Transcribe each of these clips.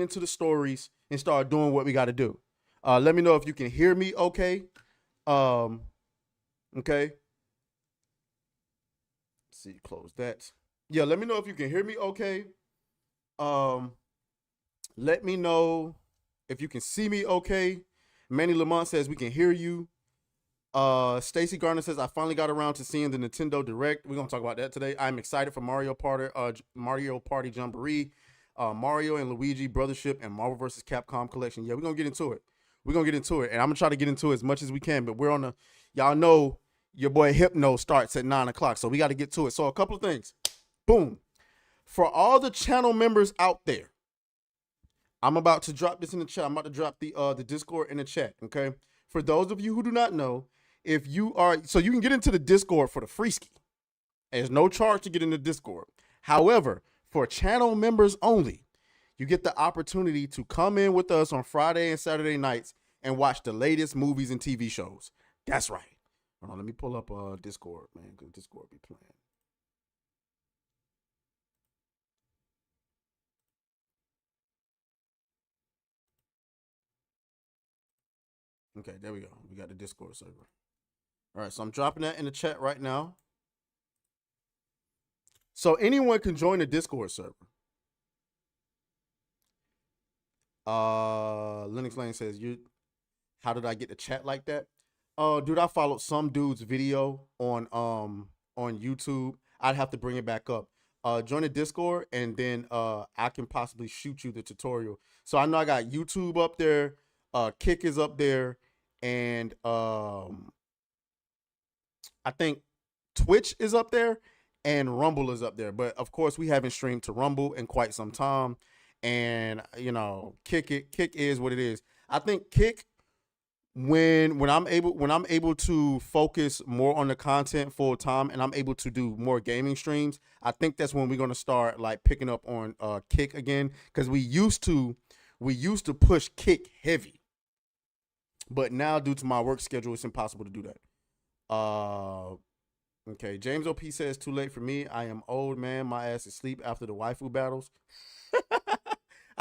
into the stories and start doing what we got to do. Let me know if you can hear me okay. Okay. Let's see, close that. Yeah, let me know if you can hear me okay. Um, Let me know if you can see me okay. Manny Lamont says we can hear you. Stacy Garner says I finally got around to seeing the Nintendo Direct. We're gonna talk about that today. I'm excited for Mario Party Jamboree, Mario and Luigi Brothership, and Marvel vs. Capcom Collection. Yeah, we're gonna get into it. We're gonna get into it, and I'm gonna try to get into it as much as we can. But we're on the, y'all know your boy Hypno starts at 9 o'clock, so we got to get to it. So a couple of things. Boom. For all the channel members out there, I'm about to drop this in the chat. I'm about to drop the Discord in the chat. Okay. For those of you who do not know, if you are, so you can get into the Discord for the free ski. There's no charge to get in the Discord. However, for channel members only, you get the opportunity to come in with us on Friday and Saturday nights and watch the latest movies and TV shows. That's right. Hold on, let me pull up Discord, man, because Discord be playing. Okay, there we go. We got the Discord server. All right, so I'm dropping that in the chat right now. So anyone can join the Discord server. Linux Lane says, how did I get the chat like that? Dude, I followed some dude's video on YouTube. I'd have to bring it back up. Join the Discord, and then I can possibly shoot you the tutorial. So I know I got YouTube up there, Kick is up there, and I think Twitch is up there, and Rumble is up there. But of course, we haven't streamed to Rumble in quite some time. And you know, Kick is what it is. I think Kick, when I'm able to focus more on the content full time and I'm able to do more gaming streams, I think that's when we're gonna start like picking up on Kick again, because we used to push Kick heavy, but now due to my work schedule, it's impossible to do that. Okay, James OP says too late for me. I am old, man. My ass is asleep after the waifu battles.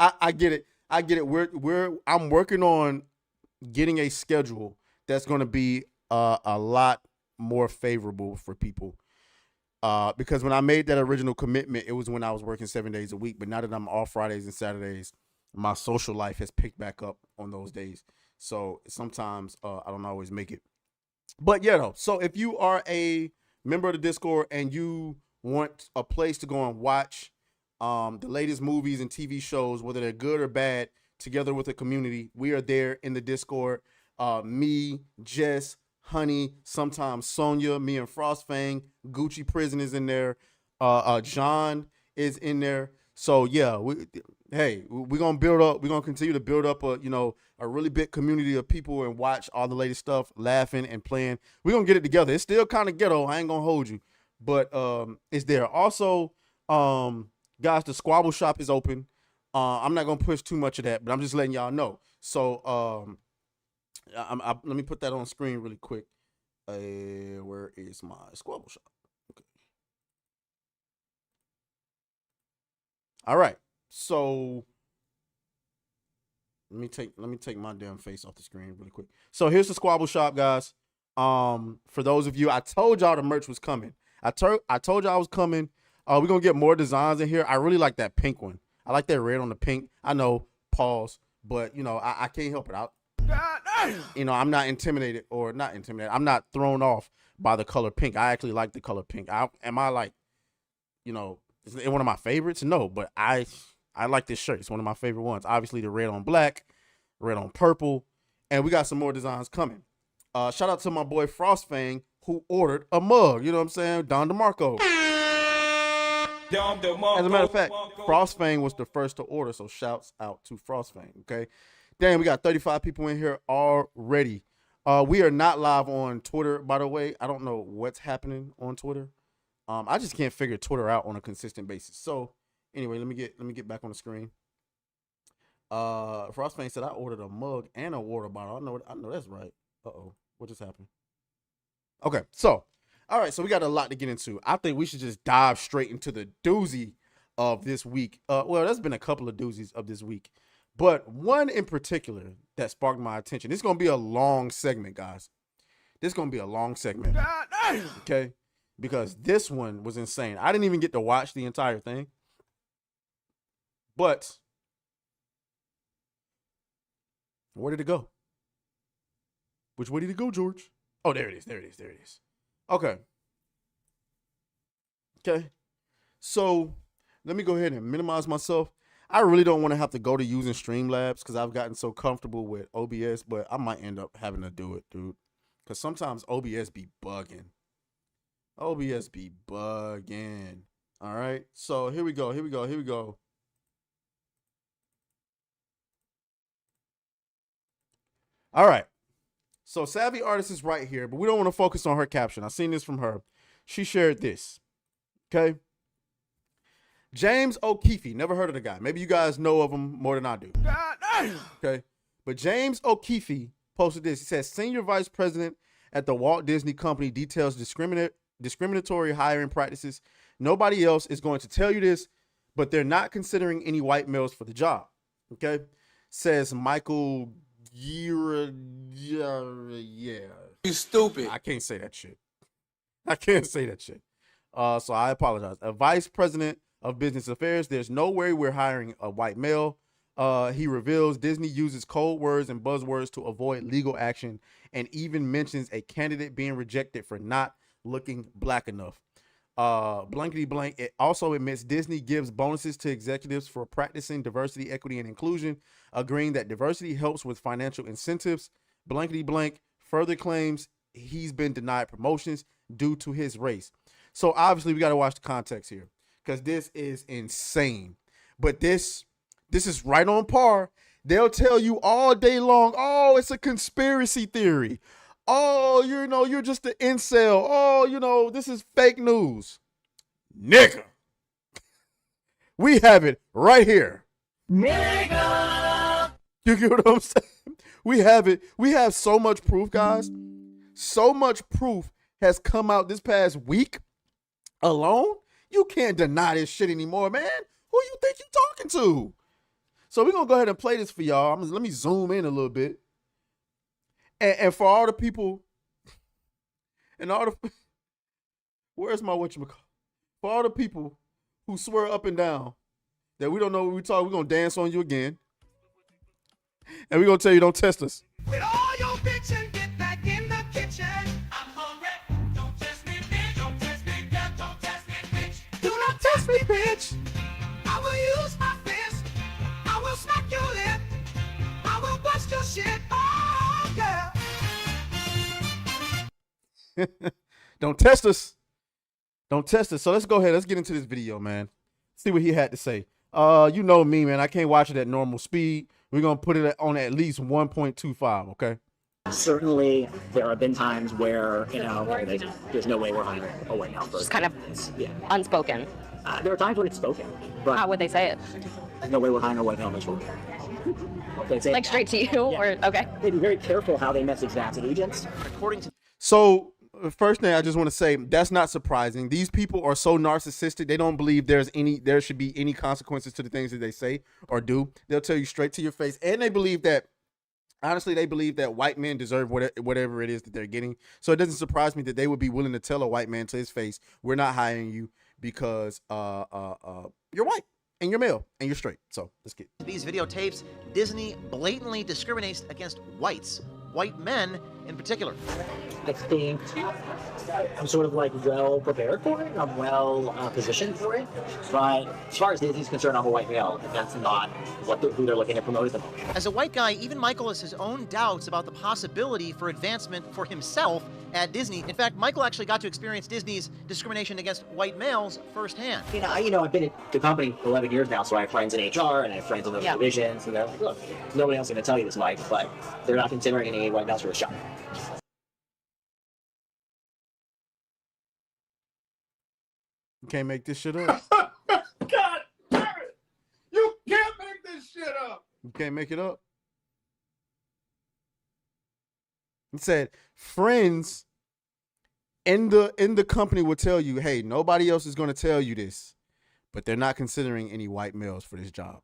I get it. I get it. I'm working on getting a schedule that's going to be a lot more favorable for people. Because when I made that original commitment, it was when I was working 7 days a week. But now that I'm off Fridays and Saturdays, my social life has picked back up on those days. So sometimes I don't always make it. But yeah, though. So if you are a member of the Discord and you want a place to go and watch the latest movies and TV shows, whether they're good or bad, together with the community, we are there in the Discord. Me, Jess, Honey, sometimes Sonia, me and Frostfang, Gucci Prison is in there. John is in there. So yeah, we're gonna build up. We're gonna continue to build up a really big community of people and watch all the latest stuff, laughing and playing. We're gonna get it together. It's still kind of ghetto. I ain't gonna hold you, but it's there. Also, guys, the Squabble Shop is open. I'm not gonna push too much of that, but I'm just letting y'all know. So let me put that on screen really quick. Where is my Squabble Shop? Okay. All right. So let me take my damn face off the screen really quick. So here's the Squabble Shop, guys. For those of you, I told y'all the merch was coming. I told y'all I was coming. We're gonna get more designs in here. I really like that pink one. I like that red on the pink. I know, pause, but I can't help it. I'm not intimidated, or not intimidated. I'm not thrown off by the color pink. I actually like the color pink. Is it one of my favorites? No, but I like this shirt. It's one of my favorite ones. Obviously, the red on black, red on purple, and we got some more designs coming. Shout out to my boy Frostfang, who ordered a mug. You know what I'm saying? Don DeMarco. As a matter of fact, Frostfang was the first to order, so shouts out to Frostfang. Okay, damn, we got 35 people in here already. We are not live on Twitter, by the way. I don't know what's happening on Twitter. I just can't figure Twitter out on a consistent basis. So anyway, let me get back on the screen. Frostfang said I ordered a mug and a water bottle. I know that's right. What just happened? Okay, so all right, so we got a lot to get into. I think we should just dive straight into the doozy of this week. Well, there's been a couple of doozies of this week. But one in particular that sparked my attention. This is gonna be a long segment, guys. This is gonna be a long segment. Okay? Because this one was insane. I didn't even get to watch the entire thing. But where did it go? Which way did it go, George? Oh, there it is. There it is. There it is. Okay. Okay. So let me go ahead and minimize myself. I really don't want to have to go to using Streamlabs because I've gotten so comfortable with OBS, but I might end up having to do it, dude. Because sometimes OBS be bugging. OBS be bugging. All right. So here we go. Here we go. Here we go. All right. So Savvy Artist is right here, but we don't want to focus on her caption. I seen this from her. She shared this. Okay. James O'Keefe. Never heard of the guy. Maybe you guys know of him more than I do. Okay. But James O'Keefe posted this. He says, Senior Vice President at the Walt Disney Company details discriminatory hiring practices. Nobody else is going to tell you this, but they're not considering any white males for the job. Okay. Says Michael. Yeah. You stupid. I can't say that shit. I can't say that shit. So I apologize. A vice president of business affairs. There's no way we're hiring a white male. He reveals Disney uses code words and buzzwords to avoid legal action and even mentions a candidate being rejected for not looking black enough. Blankety blank. It also admits Disney gives bonuses to executives for practicing diversity, equity, and inclusion, agreeing that diversity helps with financial incentives. Blankety blank further claims he's been denied promotions due to his race. So obviously we got to watch the context here because this is insane. But this is right on par. They'll tell you all day long, oh, it's a conspiracy theory. Oh, you're just an incel. Oh, this is fake news. Nigga. We have it right here. Nigga. You get what I'm saying? We have it. We have so much proof, guys. So much proof has come out this past week alone. You can't deny this shit anymore, man. Who you think you talking to? So we're going to go ahead and play this for y'all. Let me zoom in a little bit. And for all the people, and all the, where's my whatchamacallit? For all the people who swear up and down that we don't know what we talk, we're going to dance on you again. And we're going to tell you, don't test us. With all your bitch and get back in the kitchen. I'm hungry. Don't test me, bitch. Don't test me, girl. Don't test me, bitch. Do not test me, bitch. I will use my fist. I will smack your lip. I will bust your shit. Oh, girl. Don't test us. Don't test us. So let's go ahead. Let's get into this video, man. See what he had to say. You know me, man. I can't watch it at normal speed. We're going to put it on at least 1.25, okay? Certainly, there have been times where, there's no way we're hiring a white male person. Just kind of unspoken. There are times when it's spoken, but how would they say it? there's no way we're hiring a white male person. They'd say Like straight to you? Yeah. Or okay. They'd be very careful how they message that to agents. According to So, first thing I just want to say, that's not surprising. These people are so narcissistic. They don't believe there should be any consequences to the things that they say or do. They'll tell you straight to your face. And they believe that, honestly, they believe that white men deserve whatever it is that they're getting. So it doesn't surprise me that they would be willing to tell a white man to his face, we're not hiring you because you're white and you're male and you're straight. So let's get these videotapes. Disney blatantly discriminates against white men in particular. I think I'm sort of well prepared for it. I'm well positioned for it. But as far as Disney's concerned, I'm a white male. And that's not who they're looking to promote at the moment. As a white guy, even Michael has his own doubts about the possibility for advancement for himself at Disney. In fact, Michael actually got to experience Disney's discrimination against white males firsthand. I've been at the company for 11 years now, so I have friends in HR and I have friends in the divisions, and they're like, look, nobody else is going to tell you this, Mike, but they're not considering any white males for a shot. You can't make this shit up. God damn it! You can't make this shit up. You can't make it up. He said, friends in the company will tell you, hey, nobody else is going to tell you this, but they're not considering any white males for this job.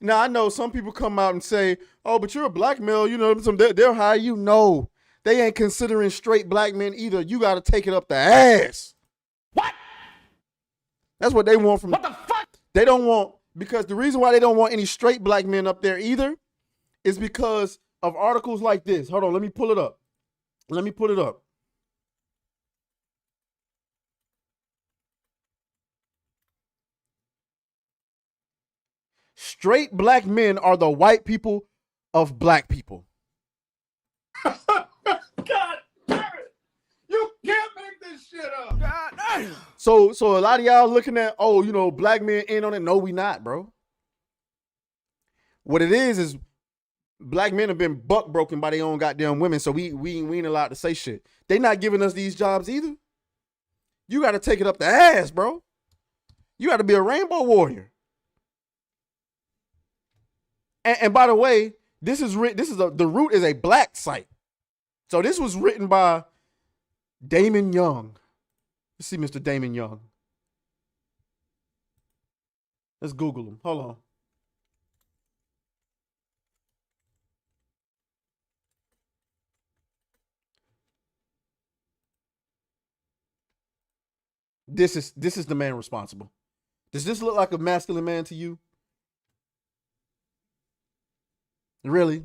Now I know some people come out and say, "Oh, but you're a black male, you know, they'll hire you." No, they ain't considering straight black men either. You got to take it up the ass. What? That's what they want from. What the fuck? They don't want, because the reason why they don't want any straight black men up there either is because of articles like this. Hold on, let me pull it up. Let me put it up. Straight black men are the white people of black people. God damn it! You can't make this shit up. God damn. So a lot of y'all looking at, oh, you know, black men in on it. No, we not, bro. What it is black men have been buck broken by their own goddamn women, so we ain't allowed to say shit. They not giving us these jobs either. You got to take it up the ass, bro. You got to be a rainbow warrior. And by the way, the Root is a black site. So this was written by Damon Young. Let's see Mr. Damon Young. Let's Google him. Hold on. This is the man responsible. Does this look like a masculine man to you? Really?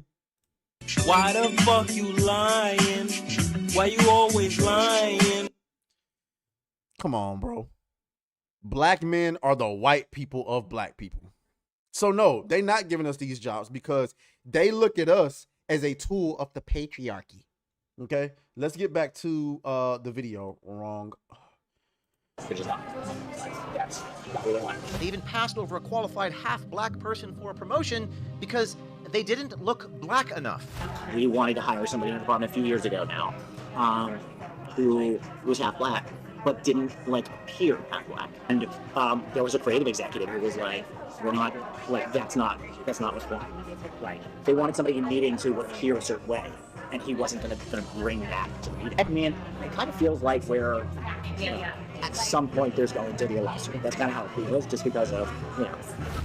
Why the fuck you lying? Why you always lying? Come on, bro. Black men are the white people of black people. So no, they not giving us these jobs because they look at us as a tool of the patriarchy. Okay, let's get back to the video. Wrong. Which is not. That's not what they want. They even passed over a qualified half-black person for a promotion because they didn't look black enough. We wanted to hire somebody in the department a few years ago now, who was half black, but didn't appear half black. And there was a creative executive who was like, "We're not that's not what's going on." Like they wanted somebody in meetings who would appear a certain way, and he wasn't going to bring that to the meeting. I mean, it kind of feels like we're, at some point there's going to be a lawsuit. That's kind of how it feels, just because of,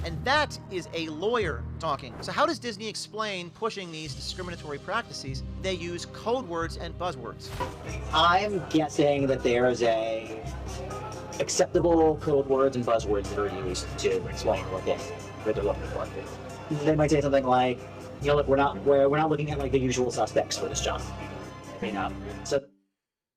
And that is a lawyer talking. So how does Disney explain pushing these discriminatory practices? They use code words and buzzwords. I'm guessing that there's a acceptable code words and buzzwords that are used to explain what they're looking for. They might say something like, look, we're not looking at the usual suspects for this job.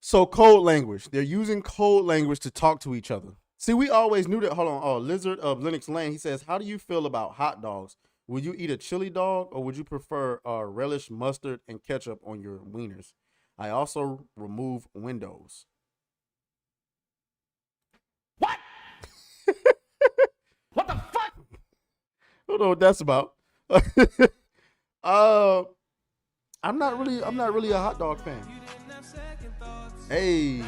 So code language. They're using code language to talk to each other. See, we always knew that. Hold on. Oh, Lizard of Linux Lane. He says, how do you feel about hot dogs? Would you eat a chili dog or would you prefer relish, mustard, and ketchup on your wieners? I also remove windows. What? What the fuck? I don't know what that's about. I'm not really a hot dog fan. Hey.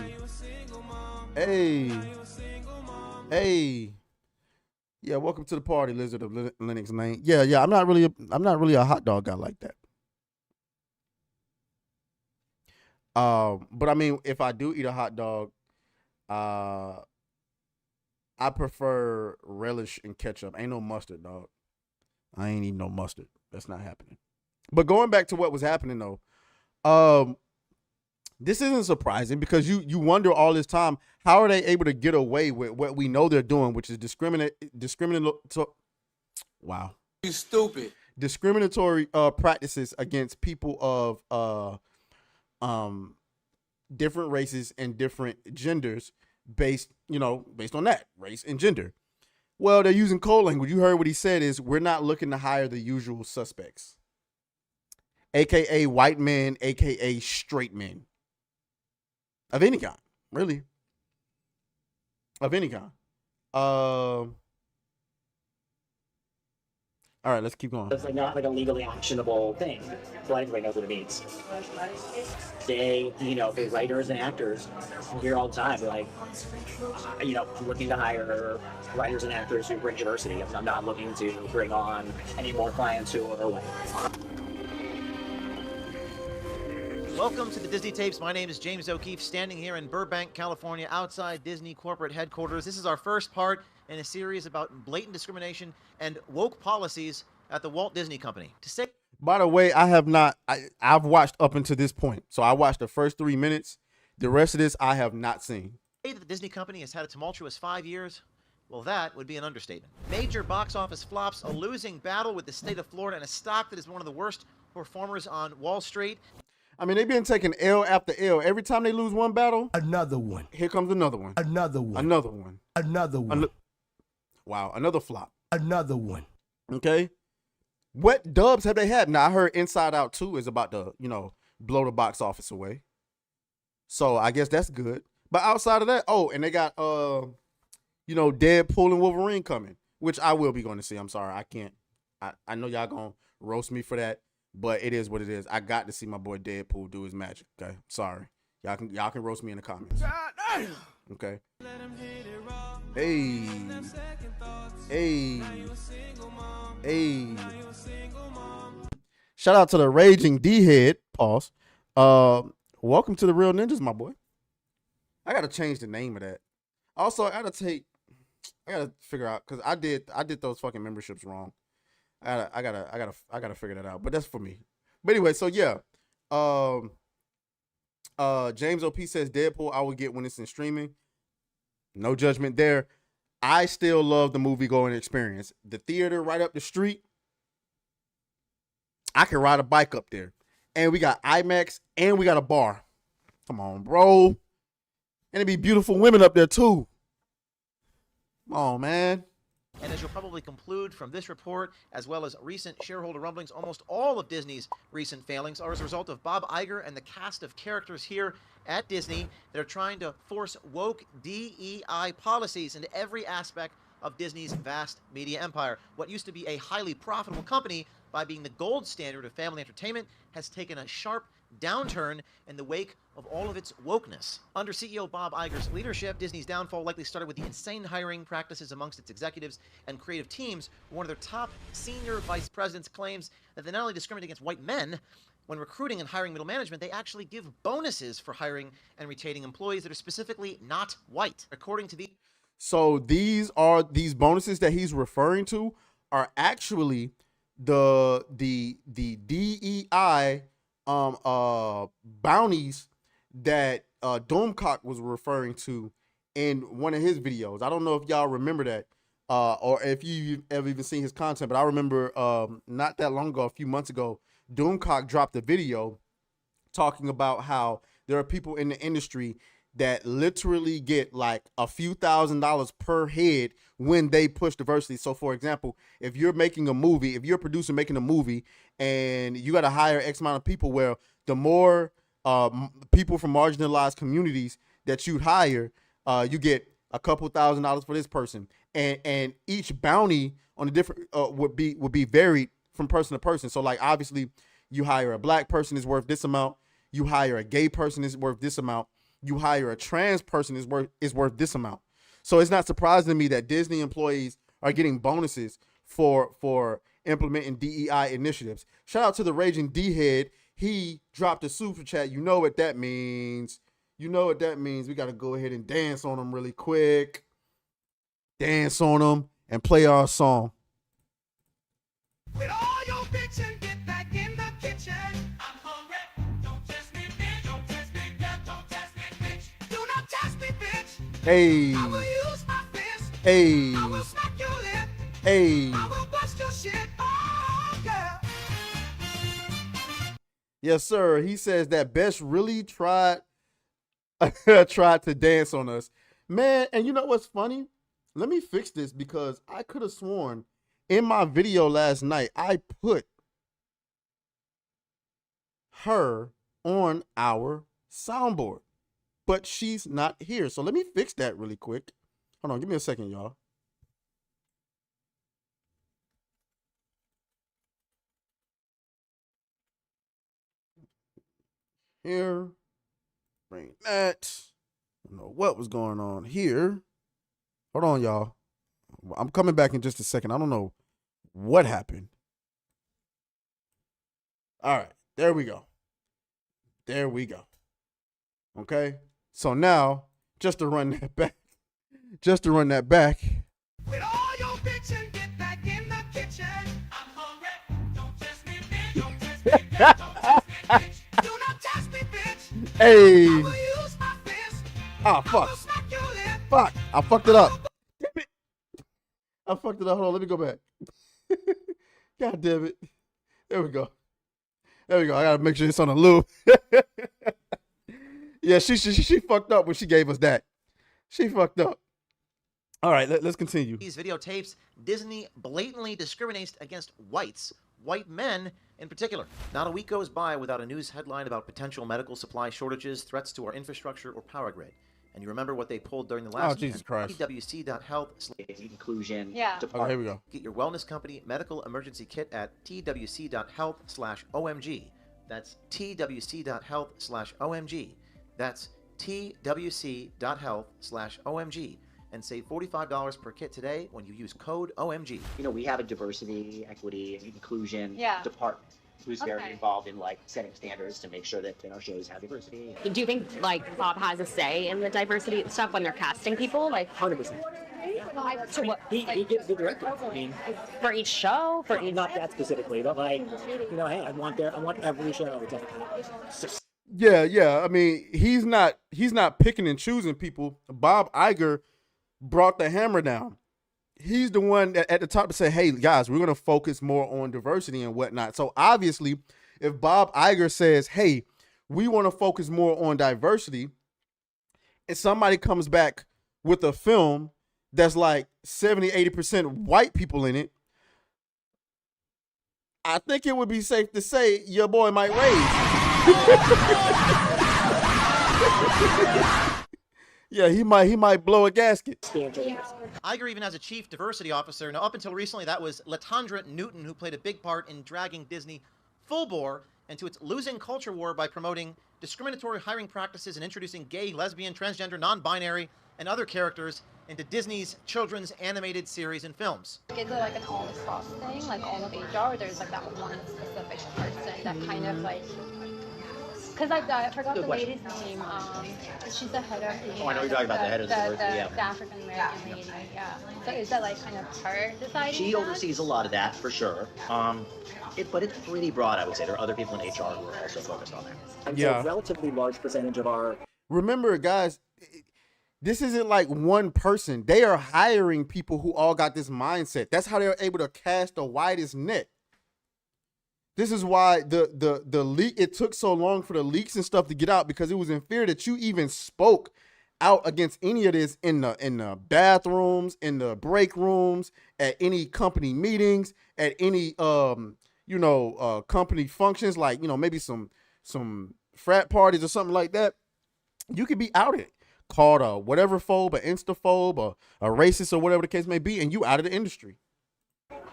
Yeah, welcome to the party, Lizard of Linux Lane. Yeah, I'm not really a hot dog guy like that. But I mean, if I do eat a hot dog, I prefer relish and ketchup. Ain't no mustard, dog. I ain't eating no mustard. That's not happening. But going back to what was happening though, this isn't surprising because you wonder all this time, how are they able to get away with what we know they're doing, which is wow. You stupid. Discriminatory practices against people of different races and different genders based on that, race and gender. Well, they're using code language. You heard what he said is we're not looking to hire the usual suspects, AKA white men, AKA straight men. Of any kind, really. Of any kind. All right, let's keep going. It's not a legally actionable thing. So everybody knows what it means. They, the writers and actors hear all the time. They're like, I'm looking to hire writers and actors who bring diversity. I'm not looking to bring on any more clients who are white. Welcome to the Disney Tapes. My name is James O'Keefe, standing here in Burbank, California, outside Disney corporate headquarters. This is our first part in a series about blatant discrimination and woke policies at the Walt Disney Company to say By the way, I have not. I've watched up until this point, so I watched the first 3 minutes. The rest of this I have not seen. that the Disney Company has had a tumultuous 5 years. Well, that would be an understatement. Major box office flops, a losing battle with the state of Florida, and a stock that is one of the worst performers on Wall Street. I mean, they've been taking L after L. Every time they lose one battle, Another one. here comes another one. Another one. Another one. Another one. Wow, another flop. Another one. Okay. What dubs have they had? Now, I heard Inside Out 2 is about to, blow the box office away. So I guess that's good. But outside of that, and they got, Deadpool and Wolverine coming, which I will be going to see. I'm sorry. I can't. I know y'all going to roast me for that, but it is what it is. I got to see my boy Deadpool do his magic. Okay. Sorry. Y'all can roast me in the comments. Okay. Hey. Shout out to the Raging D-Head. Pause. Welcome to the Real Ninjas, my boy. I gotta change the name of that. Also, I gotta figure out, because I did those fucking memberships wrong. I gotta figure that out. But that's for me. But anyway, so yeah. James OP says Deadpool I will get when it's in streaming. No judgment there. I still love the movie going experience. The theater right up the street. I can ride a bike up there. And we got IMAX and we got a bar. Come on, bro. And it'd be beautiful women up there too. Come on, man. And as you'll probably conclude from this report, as well as recent shareholder rumblings, almost all of Disney's recent failings are as a result of Bob Iger and the cast of characters here at Disney that are trying to force woke DEI policies into every aspect of Disney's vast media empire. What used to be a highly profitable company, by being the gold standard of family entertainment, has taken a sharp downturn in the wake of all of its wokeness. Under CEO Bob Iger's leadership, Disney's downfall likely started with the insane hiring practices amongst its executives and creative teams. One of their top senior vice presidents claims that they not only discriminate against white men when recruiting and hiring middle management, they actually give bonuses for hiring and retaining employees that are specifically not white. According to the So these bonuses that he's referring to are actually the DEI bounties that Doomcock was referring to in one of his videos. I don't know if y'all remember that or if you ever even seen his content, but I remember not that long ago, a few months ago, Doomcock dropped a video talking about how there are people in the industry that literally get like a few $1,000s per head when they push diversity. So for example, if you're making a movie, if you're a producer making a movie and you got to hire X amount of people, well, the more people from marginalized communities that you'd hire, you get a couple $1,000s for this person. And each bounty on a different would be varied from person to person. So like obviously you hire a black person is worth this amount, you hire a gay person is worth this amount, you hire a trans person is worth this amount. So it's not surprising to me that Disney employees are getting bonuses for implementing DEI initiatives. Shout out to the Raging D-Head. He dropped a super chat. You know what that means. You know what that means. We got to go ahead and dance on them really quick. Dance on them and play our song. With all your bitchin', get back in the kitchen. I'm hungry. Don't test me, bitch. Don't test me, bitch. Don't test me, bitch. Do not test me, bitch. Hey. I will use my fist. Hey. I will smack your lip. Hey. I will bust your shit. Oh, girl. Yes, sir. He says that Best really tried to dance on us. Man, and you know what's funny? Let me fix this because I could have sworn in my video last night, I put her on our soundboard, but she's not here. So let me fix that really quick. Hold on, give me a second, y'all. Here, bring that. I don't know what was going on here. Hold on, y'all. I'm coming back in just a second. I don't know what happened. All right, there we go. There we go. Okay, so now just to run that back, With all your bitchin', get back in the kitchen. I'm hungry. Hey. I'ma use my fist. Ah, fuck. I'ma smack your lip. Fuck. I fucked it up. Damn it. I fucked it up. Hold on. Let me go back. God damn it. There we go. There we go. I gotta make sure it's on a loop. Yeah, she fucked up when she gave us that. She fucked up. All right, let's continue. These videotapes, Disney blatantly discriminates against whites, white men in particular. Not a week goes by without a news headline about potential medical supply shortages, threats to our infrastructure, or power grid. And you remember what they pulled during the last Jesus Christ. TWC.health. Inclusion. Yeah. Okay, here we go. Get your wellness company medical emergency kit at twc.health/OMG. That's twc.health/OMG. That's twc.health/OMG. And save $45 per kit today when you use code OMG. You know, we have a diversity, equity, and inclusion Yeah. department who's very Okay. involved in like setting standards to make sure that our shows have diversity. Do you think like Bob has a say in the diversity stuff when they're casting people? Like 100%. to what, He gives the directive. I mean, for each show? For each not that specifically, but like, you know, hey, I want every show to Yeah. I mean, he's not picking and choosing people. Bob Iger brought the hammer down. He's the one at the top to say, hey, guys, we're going to focus more on diversity and whatnot. So obviously, if Bob Iger says, hey, we want to focus more on diversity, and somebody comes back with a film that's like 70, 80% white people in it, I think it would be safe to say your boy might rage. Yeah, he might blow a gasket. Iger even has a chief diversity officer. Now, up until recently, that was Latondra Newton, who played a big part in dragging Disney full bore into its losing culture war by promoting discriminatory hiring practices and introducing gay, lesbian, transgender, non-binary, and other characters into Disney's children's animated series and films. Is it like an all-across thing, like all of HR, or there's like that one specific person that kind of like... Because I forgot the lady's name. She's the head of the... Oh, I know you're talking about the head of the diversity, yeah. The African-American lady, yeah. So is that like kind of her deciding She that? oversees a lot of that, for sure. But it's pretty broad, I would say. There are other people in HR who are also focused on that. And Yeah. so a relatively large percentage of our... Remember, guys, this isn't like one person. They are hiring people who all got this mindset. That's how they're able to cast the widest net. This is why the leak, it took so long for the leaks and stuff to get out, because it was in fear that you even spoke out against any of this in the bathrooms, in the break rooms, at any company meetings, at any company functions, like, you know, maybe some frat parties or something like that. You could be outed, called a whatever phobe, an insta-phobe, or a racist, or whatever the case may be, and you out of the industry.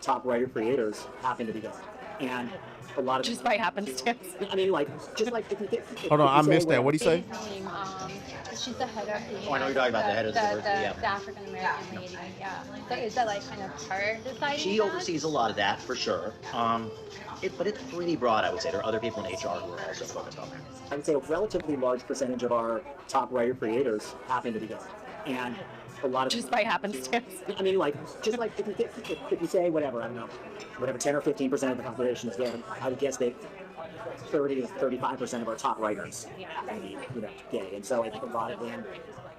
top writer creators happen to be there. And a lot of just by happenstance. I mean, like, just like if you Hold on, I missed that. What'd he say? She's the head of the... Oh, I know you're talking about the head of the diversity, yeah. The African-American lady, yeah. So is that like kind of her deciding She that? oversees a lot of that, for sure. But it's pretty broad, I would say. There are other people in HR who are also focused on that. I would say a relatively large percentage of our top writer creators happen to be there. And a lot of... Just by happenstance. I mean, like, just like if you say whatever, I don't know, whatever 10 or 15% of the population is gay, I would guess they 30 to 35% of our top writers happen to be, you know, gay. And so I think a lot of them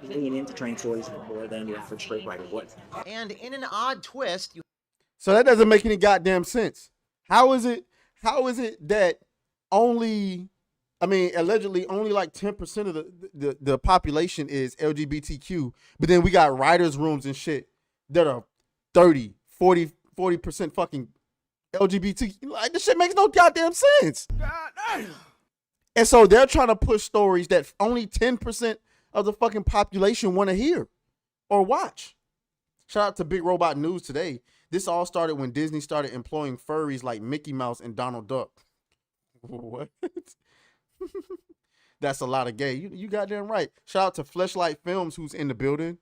lean into trans stories more than your average straight writer would. And in an odd twist, So that doesn't make any goddamn sense. How is it that only, I mean, allegedly only like 10% of the population is LGBTQ, but then we got writers' rooms and shit that are 30, 40% fucking LGBT. Like, this shit makes no goddamn sense. And so they're trying to push stories that only 10% of the fucking population want to hear or watch. Shout out to Big Robot News today. This all started when Disney started employing furries like Mickey Mouse and Donald Duck. What? That's a lot of gay. You goddamn right. Shout out to Fleshlight Films, who's in the building.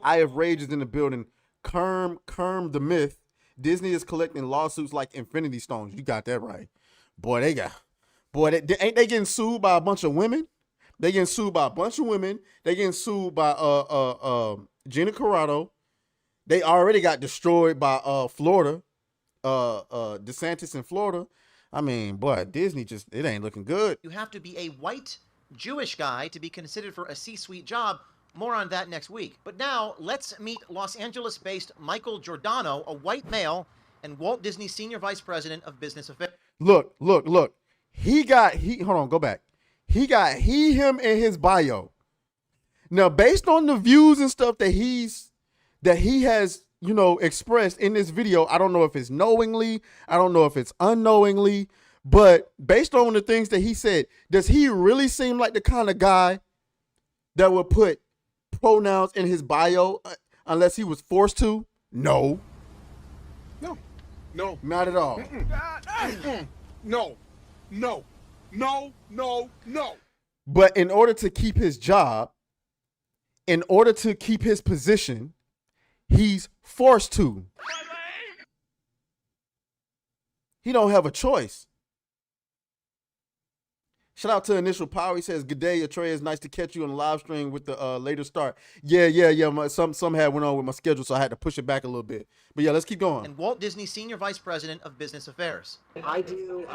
I Have Rage is in the building. Kerm the Myth. Disney is collecting lawsuits like Infinity Stones. You got that right. Ain't they getting sued by a bunch of women? They getting sued by a bunch of women. They getting sued by Gina Carano. They already got destroyed by Florida. DeSantis in Florida. I mean, boy, Disney it ain't looking good. You have to be a white Jewish guy to be considered for a C-suite job. More on that next week. But now, let's meet Los Angeles-based Michael Giordano, a white male and Walt Disney Senior Vice President of Business Affairs. Look. Hold on, go back. He got him in his bio. Now, based on the views and stuff that he has, expressed in this video, I don't know if it's knowingly, I don't know if it's unknowingly, but based on the things that he said, does he really seem like the kind of guy that would put pronouns in his bio unless he was forced to? No. No. Not at all. No. But in order to keep his job, in order to keep his position, he's forced to. He don't have a choice. Shout out to Initial Power. He says, "Good day, aTraes. Nice to catch you on the live stream with the later start." Yeah. Some had went on with my schedule, so I had to push it back a little bit. But yeah, let's keep going. And Walt Disney Senior Vice President of Business Affairs. I do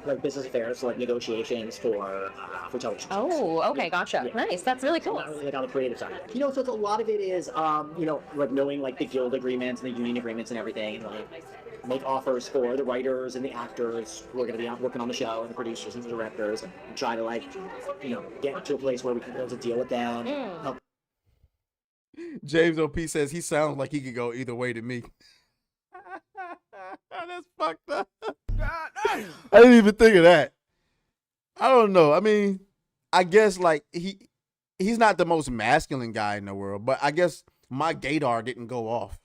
like business affairs, so like negotiations for television. Oh, okay, gotcha. Yeah. Nice. That's really cool. Not really like on the creative side. So it's a lot of it is like knowing like the guild agreements and the union agreements and everything, like make offers for the writers and the actors who are going to be out working on the show and the producers and the directors and try to get to a place where we can build a deal with them. Help. James OP says he sounds like he could go either way to me. That's fucked up. I didn't even think of that. I don't know. I mean, I guess like he's not the most masculine guy in the world, but I guess my gaydar didn't go off.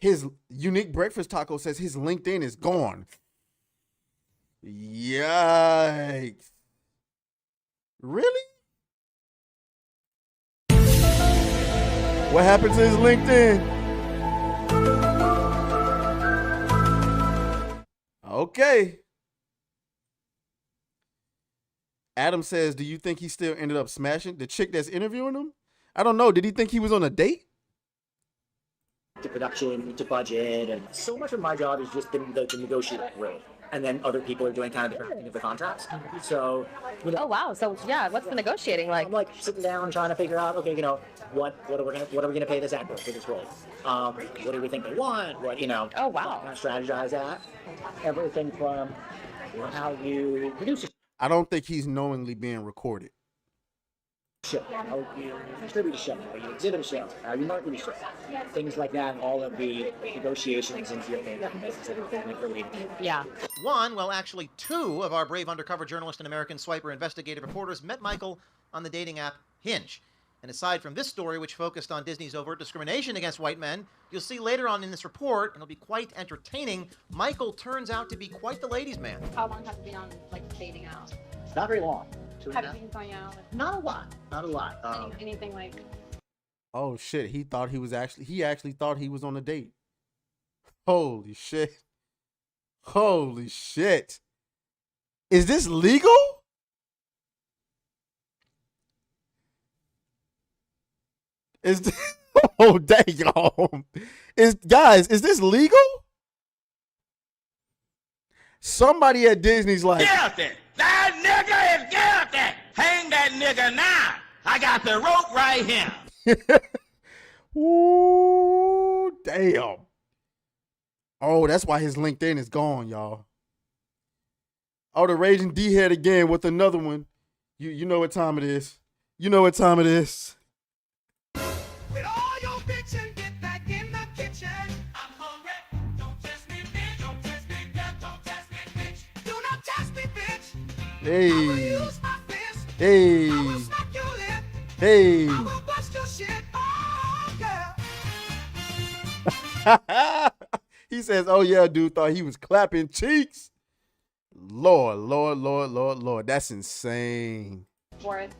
His unique breakfast taco says his LinkedIn is gone. Yikes. Really? What happened to his LinkedIn? Okay. Adam says, do you think he still ended up smashing the chick that's interviewing him? I don't know. Did he think he was on a date? To production, to budget, and so much of my job is just the negotiating really. And then other people are doing kind of different things of the contracts. So, Oh wow. So yeah, what's the negotiating like? I'm like sitting down trying to figure out, okay, what are we gonna pay this actor for this role? What do we think they want? What Oh wow. kind of strategize that. Everything from how you produce a I don't think he's knowingly being recorded. show, how you distribute a show, how you exhibit a show, how you market a show, things like that. All of the negotiations into your business related. Yeah. One, well, actually two of our brave undercover journalist and American swiper investigative reporters met Michael on the dating app Hinge. And aside from this story, which focused on Disney's overt discrimination against white men, you'll see later on in this report, and it'll be quite entertaining, Michael turns out to be quite the ladies' man. How long have you been on dating out? Not very long. Have you been going out? Not a lot. Not a lot. Anything like? Oh shit, he actually thought he was on a date. Holy shit. Holy shit. Is this legal? Is this, oh dang, is this legal? Somebody at Disney's like, Guilty. That nigga is guilty. Hang that nigga now. I got the rope right here. ooh, damn. Oh, that's why his LinkedIn is gone, y'all. Oh, the Raging D-head again with another one. You know what time it is. You know what time it is. With all your bitchin', get back in the kitchen. I'm hungry. Don't test me, bitch. Don't test me, girl. Don't test me, bitch. Do not test me, bitch. Hey. I will use my fist. Hey. I will smack your lip. Hey. I will bust your shit. Oh, girl. He says, oh yeah, dude thought he was clapping cheeks. Lord. That's insane.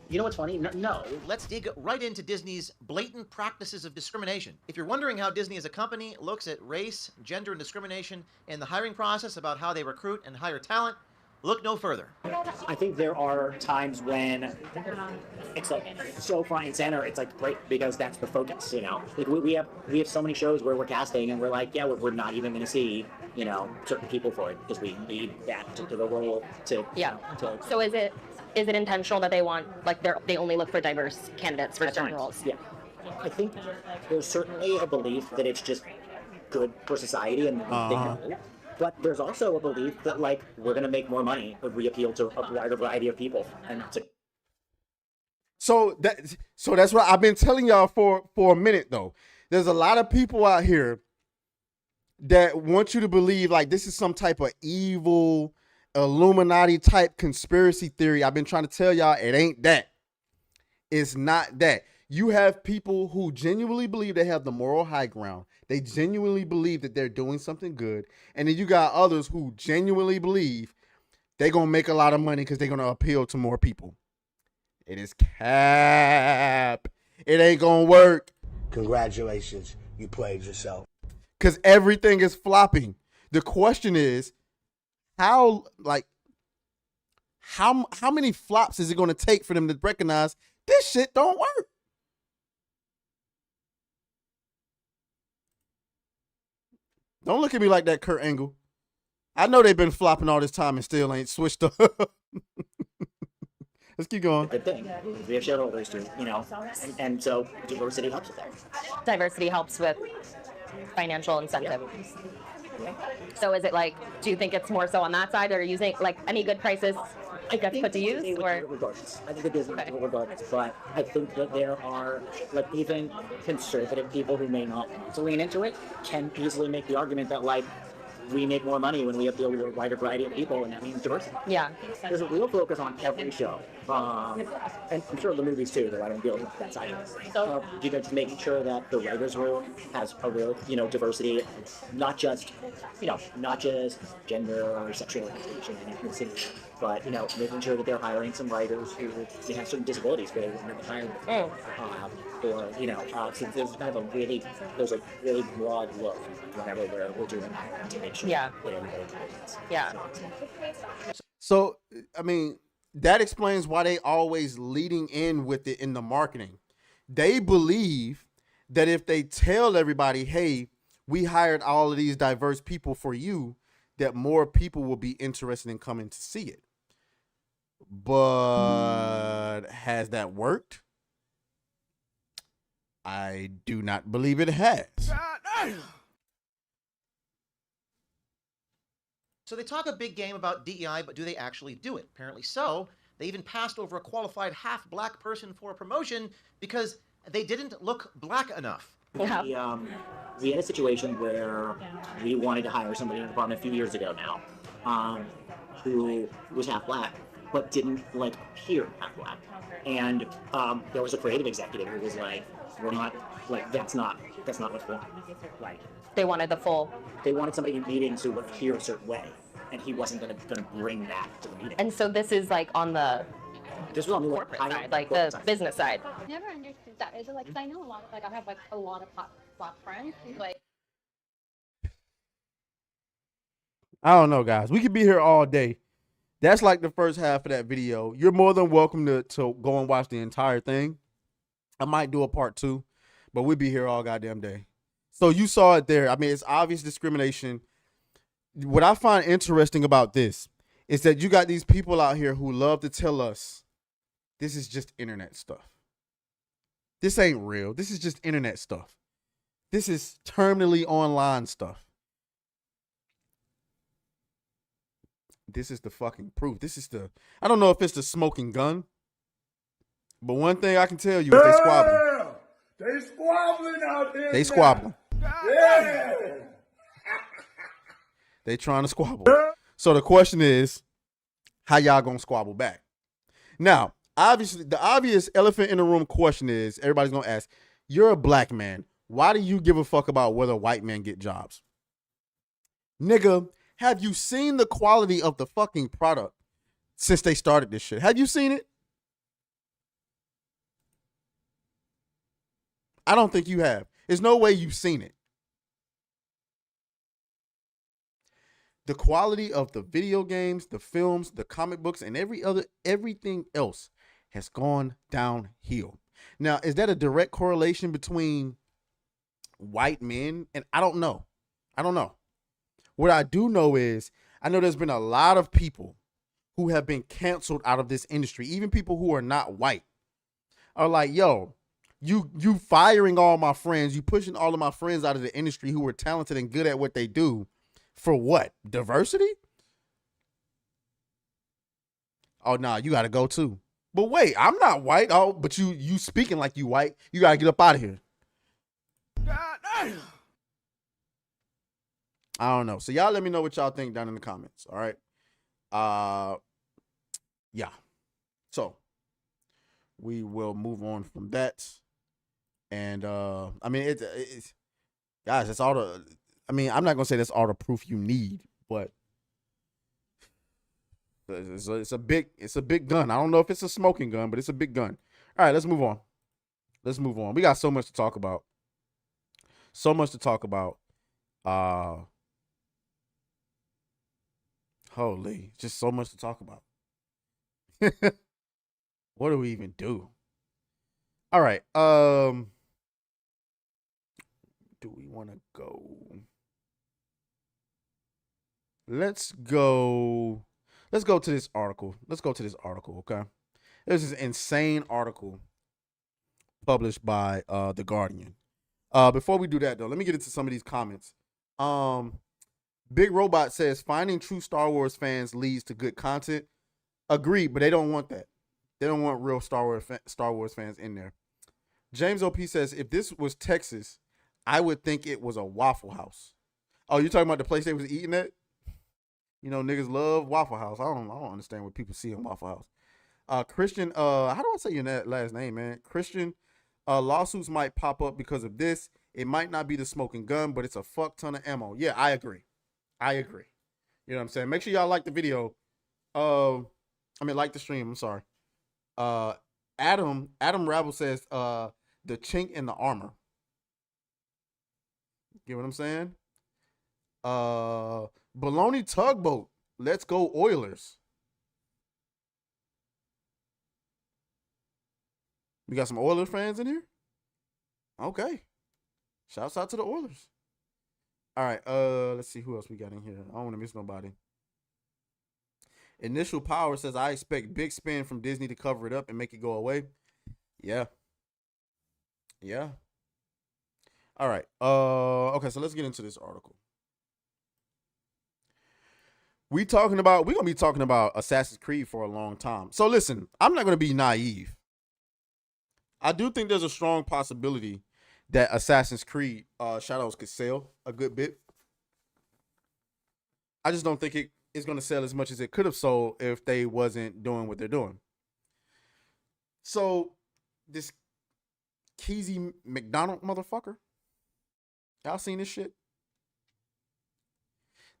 You know what's funny? No. Let's dig right into Disney's blatant practices of discrimination. If you're wondering how Disney as a company looks at race, gender, and discrimination in the hiring process about how they recruit and hire talent, look no further. I think there are times when it's like so front and center. It's like great because that's the focus, you know. Like we have so many shows where we're casting and we're like, yeah, we're not even going to see certain people for it because we need that particular role to. Yeah. To, So is it intentional that they want like they only look for diverse candidates for at certain times, roles? yeah. I think there's certainly a belief that it's just good for society and they can do. But there's also a belief that like we're gonna make more money if we appeal to a wider variety of people, and it's a So that's what I've been telling y'all for a minute though. There's a lot of people out here that want you to believe like this is some type of evil Illuminati type conspiracy theory. I've been trying to tell y'all it ain't that. It's not that. You have people who genuinely believe they have the moral high ground. They genuinely believe that they're doing something good. And then you got others who genuinely believe they're going to make a lot of money because they're going to appeal to more people. It is cap. It ain't going to work. Congratulations, you played yourself. Because everything is flopping. The question is, how many flops is it going to take for them to recognize this shit don't work? Don't look at me like that, Kurt Angle. I know they've been flopping all this time and still ain't switched up. Let's keep going. good thing. We have shareholders too, and so diversity helps with that. Diversity helps with financial incentive. So is it like, do you think it's more so on that side, or are you using like any good prices it gets put to use, They would do or it regardless. I think it is regardless, but I think that there are like even conservative people who may not want to lean into it can easily make the argument that like we make more money when we appeal to a wider variety of people, and that means diversity. yeah? There's a real focus on every show, and I'm sure the movies too, though I don't deal with that side of it. Just making sure that the writers' room has a real, diversity, not just gender or sexual orientation and ethnicity, but making sure that they're hiring some writers who have some disabilities, but they wouldn't have hired them. So there's kind of there's a really broad look whenever we're doing that to make sure Yeah. that everybody gets. Yeah. So, I mean, that explains why they always leading in with it in the marketing. They believe that if they tell everybody, hey, we hired all of these diverse people for you, that more people will be interested in coming to see it. But has that worked? I do not believe it has. So they talk a big game about DEI, but do they actually do it? Apparently so. They even passed over a qualified half-black person for a promotion because they didn't look black enough. Yeah. We had a situation where we wanted to hire somebody in the department a few years ago now, who was half black, but didn't appear half black. And there was a creative executive who was like, "We're not that's not what's going on." They wanted the full. They wanted somebody in meetings who would appear a certain way, and he wasn't going to bring that to the meeting. And so this is on the This was on the corporate side, the side. business side. Never understood that. Is it because I know a lot, I have a lot of black friends who I don't know, guys. We could be here all day. That's the first half of that video. You're more than welcome to go and watch the entire thing. I might do a part 2, but we'll be here all goddamn day. So you saw it there. I mean, it's obvious discrimination. What I find interesting about this is that you got these people out here who love to tell us this is just internet stuff. This ain't real. This is just internet stuff. This is terminally online stuff. This is the fucking proof. This is I don't know if it's the smoking gun, but one thing I can tell you is they squabbling. They squabbling out there. They squabbling. Yeah. They trying to squabble. So the question is, how y'all gonna squabble back? Now, obviously, the obvious elephant in the room question is, everybody's gonna ask, you're a black man. Why do you give a fuck about whether white men get jobs? Nigga, have you seen the quality of the fucking product since they started this shit? Have you seen it? I don't think you have. There's no way you've seen it. The quality of the video games, the films, the comic books, and everything else has gone downhill. Now, is that a direct correlation between white men? And I don't know. What I do know is I know there's been a lot of people who have been canceled out of this industry. Even people who are not white are like, yo, you firing all my friends, you pushing all of my friends out of the industry who are talented and good at what they do for what? Diversity? Oh, nah, you got to go too. But wait, I'm not white. Oh, but you speaking like you white. You got to get up out of here. God damn. I don't know. So y'all let me know what y'all think down in the comments. All right. Yeah. So we will move on from that. And I mean, it's guys, that's all the. I mean, I'm not gonna say that's all the proof you need, but it's a big gun. I don't know if it's a smoking gun, but it's a big gun. All right, let's move on. We got so much to talk about. Holy, just so much to talk about. What do we even do? All right. Do we want to go? Let's go to this article. Okay. This is an insane article published by The Guardian. Before we do that though, let me get into some of these comments. Big Robot says finding true Star Wars fans leads to good content. Agreed, but they don't want that. They don't want real Star Wars fans in there. James OP says if this was Texas, I would think it was a Waffle House. Oh, you talking about the place they was eating at? You know, niggas love Waffle House. I don't understand what people see in Waffle House. Christian, how do I say your last name, man? Christian, lawsuits might pop up because of this. It might not be the smoking gun, but it's a fuck ton of ammo. Yeah, I agree. You know what I'm saying? Make sure y'all like the video. Like the stream. I'm sorry. Adam Rabble says, the chink in the armor. Get what I'm saying? Baloney Tugboat. Let's go Oilers. We got some Oilers fans in here? Okay. Shouts out to the Oilers. All right, let's see who else we got in here. I don't want to miss nobody. Initial Power says, I expect big spend from Disney to cover it up and make it go away. Yeah. All right. Okay, so let's get into this article. We're going to be talking about Assassin's Creed for a long time. So listen, I'm not going to be naive. I do think there's a strong possibility that Assassin's Creed Shadows could sell a good bit. I just don't think it's going to sell as much as it could have sold if they wasn't doing what they're doing. So this Keezy McDonald motherfucker, y'all seen this shit?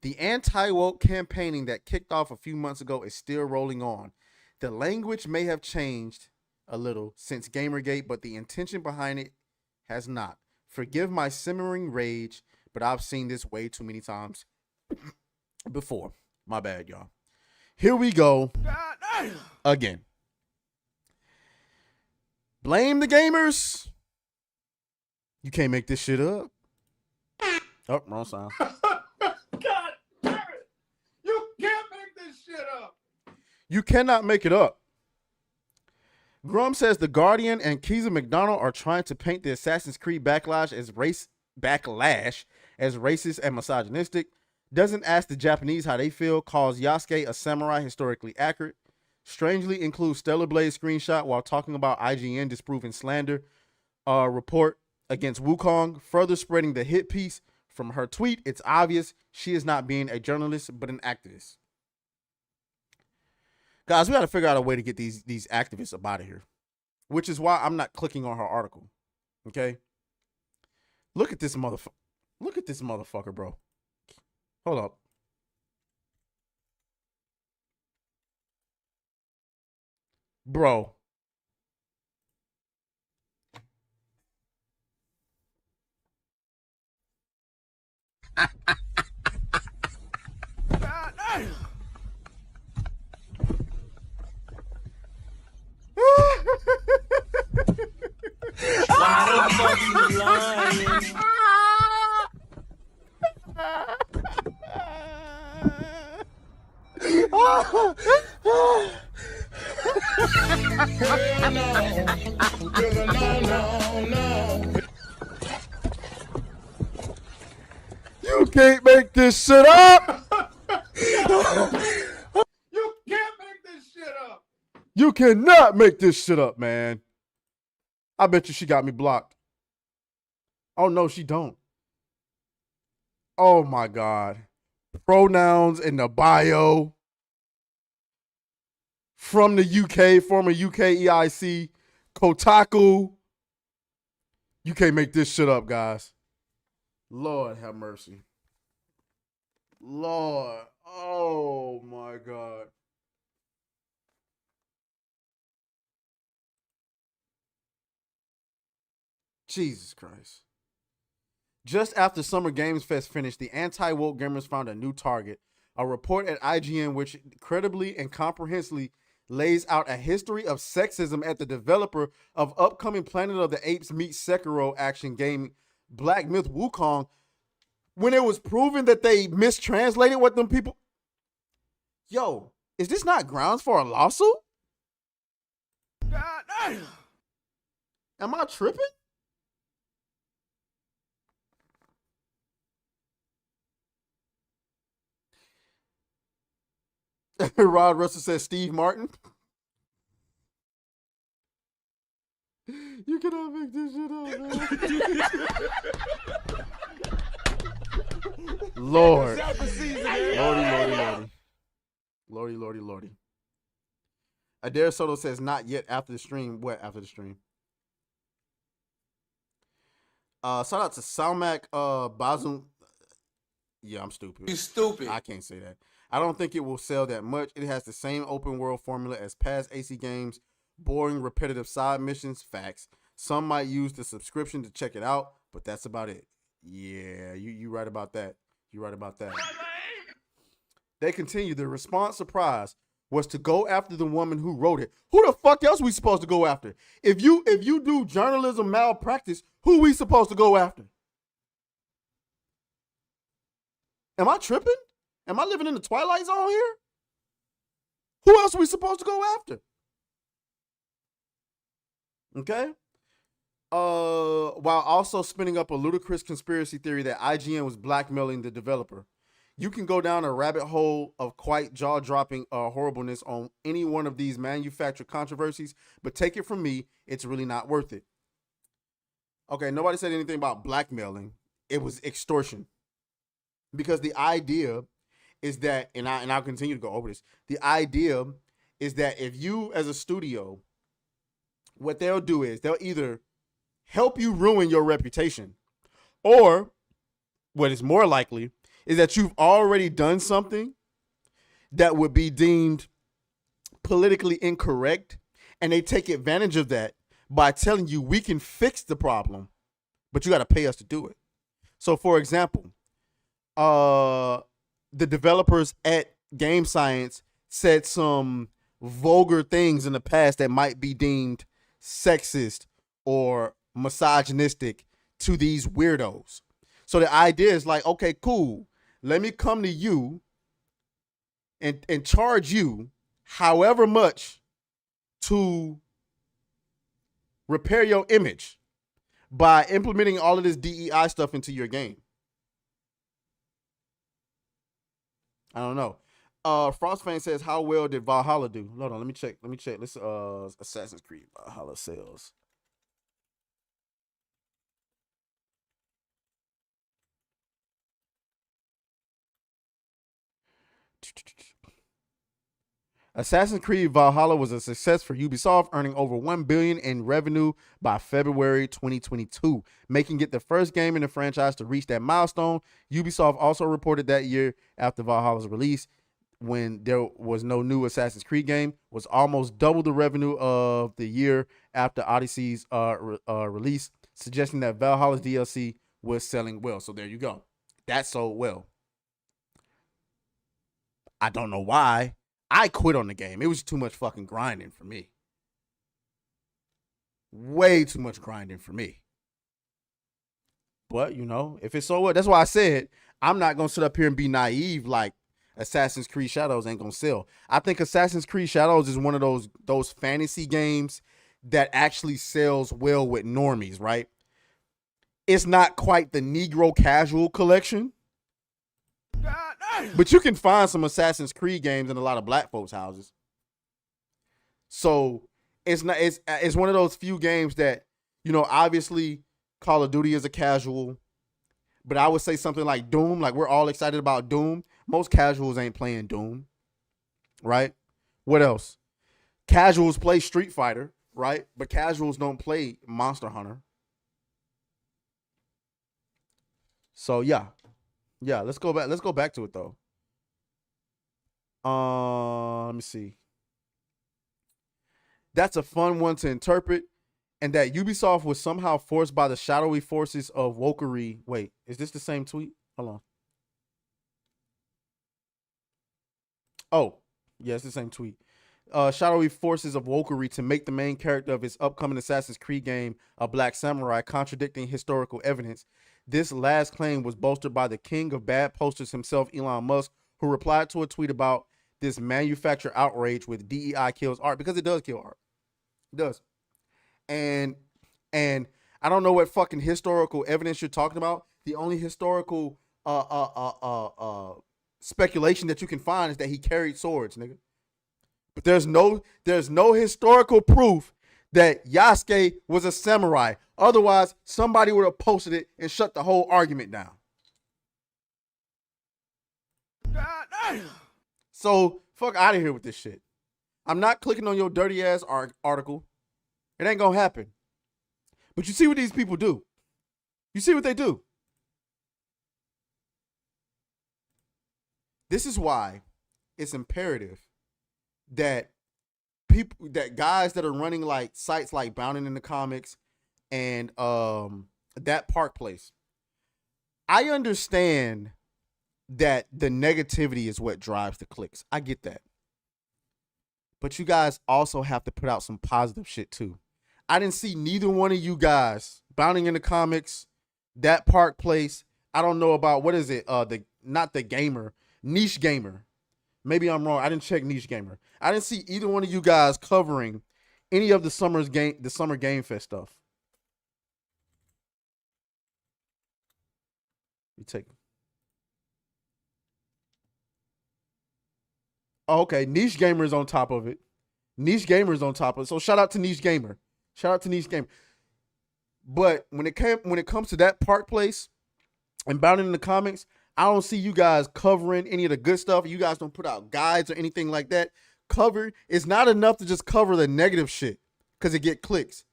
The anti-woke campaigning that kicked off a few months ago is still rolling on. The language may have changed a little since Gamergate, but the intention behind it has not. Forgive my simmering rage, but I've seen this way too many times before. My bad, y'all. Here we go again. Blame the gamers. You can't make this shit up. Oh, wrong sound. God damn it. You can't make this shit up. You cannot make it up. Grum says The Guardian and Keezy McDonald are trying to paint the Assassin's Creed backlash as racist and misogynistic. Doesn't ask the Japanese how they feel. Calls Yasuke a samurai historically accurate. Strangely includes Stellar Blade screenshot while talking about IGN disproving slander report against Wukong, further spreading the hit piece from her tweet. It's obvious she is not being a journalist but an activist. Guys, we got to figure out a way to get these activists up out of here, which is why I'm not clicking on her article. Okay, look at this motherfucker. Look at this motherfucker, bro. Hold up. Bro. God damn. Why the fuck you lying? can't make this shit up. You can't make this shit up. You cannot make this shit up, man. I bet you she got me blocked. Oh, no, she don't. Oh, my God. Pronouns in the bio. From the UK, former UK EIC. Kotaku. You can't make this shit up, guys. Lord have mercy. Lord. Oh, my God. Jesus Christ. Just after Summer Games Fest finished, the anti-woke gamers found a new target. A report at IGN which credibly and comprehensively lays out a history of sexism at the developer of upcoming Planet of the Apes meets Sekiro action game Black Myth Wukong, when it was proven that they mistranslated what them people... Yo, is this not grounds for a lawsuit? God damn. Am I tripping? Rod Russell says Steve Martin. You cannot make this shit up, man. Lord. Lordy. Adair Soto says not yet after the stream. What after the stream? Shout out to Salmac Bazum. Yeah, I'm stupid. You stupid. I can't say that. I don't think it will sell that much. It has the same open world formula as past AC games. Boring, repetitive side missions. Facts. Some might use the subscription to check it out, but that's about it. Yeah, you right about that. You right about that. They continue. The response surprise was to go after the woman who wrote it. Who the fuck else we supposed to go after? If you do journalism malpractice, who we supposed to go after? Am I tripping? Am I living in the Twilight Zone here? Who else are we supposed to go after? Okay. While also spinning up a ludicrous conspiracy theory that IGN was blackmailing the developer. You can go down a rabbit hole of quite jaw-dropping horribleness on any one of these manufactured controversies, but take it from me, it's really not worth it. Okay, nobody said anything about blackmailing. It was extortion. Because the idea is that, and I'll continue to go over this, the idea is that if you as a studio, what they'll do is they'll either help you ruin your reputation, or what is more likely is that you've already done something that would be deemed politically incorrect, and they take advantage of that by telling you we can fix the problem, but you got to pay us to do it. So, for example, the developers at Game Science said some vulgar things in the past that might be deemed sexist or misogynistic to these weirdos. So the idea is like, okay, cool. Let me come to you and charge you however much to repair your image by implementing all of this DEI stuff into your game. I don't know. Frostfang says, how well did Valhalla do? Hold on, let me check. Let's Assassin's Creed Valhalla sales. Assassin's Creed Valhalla was a success for Ubisoft, earning over $1 billion in revenue by February 2022, making it the first game in the franchise to reach that milestone. Ubisoft also reported that year after Valhalla's release, when there was no new Assassin's Creed game, was almost double the revenue of the year after Odyssey's release, suggesting that Valhalla's DLC was selling well. So there you go. That sold well. I don't know why. I quit on the game. It was too much fucking grinding for me. Way too much grinding for me. But, you know, if it's so what, that's why I said I'm not going to sit up here and be naive like Assassin's Creed Shadows ain't going to sell. I think Assassin's Creed Shadows is one of those fantasy games that actually sells well with normies, right? It's not quite the Negro Casual collection, But you can find some Assassin's Creed games in a lot of black folks' houses. So it's not it's one of those few games that, you know, obviously Call of Duty is a casual, but I would say something like Doom, like we're all excited about Doom. Most casuals ain't playing Doom, right? What else? Casuals play Street Fighter, right? But casuals don't play Monster Hunter. So yeah. Yeah, let's go back. Let's go back to it though. Let me see. That's a fun one to interpret, and that Ubisoft was somehow forced by the shadowy forces of wokery. Wait, is this the same tweet? Hold on. Oh, yeah, it's the same tweet. Shadowy forces of wokery to make the main character of his upcoming Assassin's Creed game a black samurai, contradicting historical evidence. This last claim was bolstered by the king of bad posters himself, Elon Musk, who replied to a tweet about this manufactured outrage with DEI kills art, because it does kill art. It does. And I don't know what fucking historical evidence you're talking about. The only historical speculation that you can find is that he carried swords, nigga. But there's no historical proof that Yasuke was a samurai. Otherwise, somebody would have posted it and shut the whole argument down. So fuck out of here with this shit. I'm not clicking on your dirty ass article. It ain't gonna happen. But you see what these people do. You see what they do. This is why it's imperative that guys that are running like sites like Bounding in the Comics and that Park Place. I understand that the negativity is what drives the clicks. I get that. But you guys also have to put out some positive shit too. I didn't see neither one of you guys, Bounding in the Comics, that Park Place. I don't know about, what is it? Not the gamer, Niche Gamer. Maybe I'm wrong. I didn't check Niche Gamer. I didn't see either one of you guys covering any of the Summer Game Fest stuff. You take. Oh, okay, Niche Gamer is on top of it. Niche Gamer is on top of it. So shout out to Niche Gamer. Shout out to Niche Gamer. But when it comes to that Park Place and Bounding in the Comics, I don't see you guys covering any of the good stuff. You guys don't put out guides or anything like that. Cover is not enough to just cover the negative shit because it get clicks.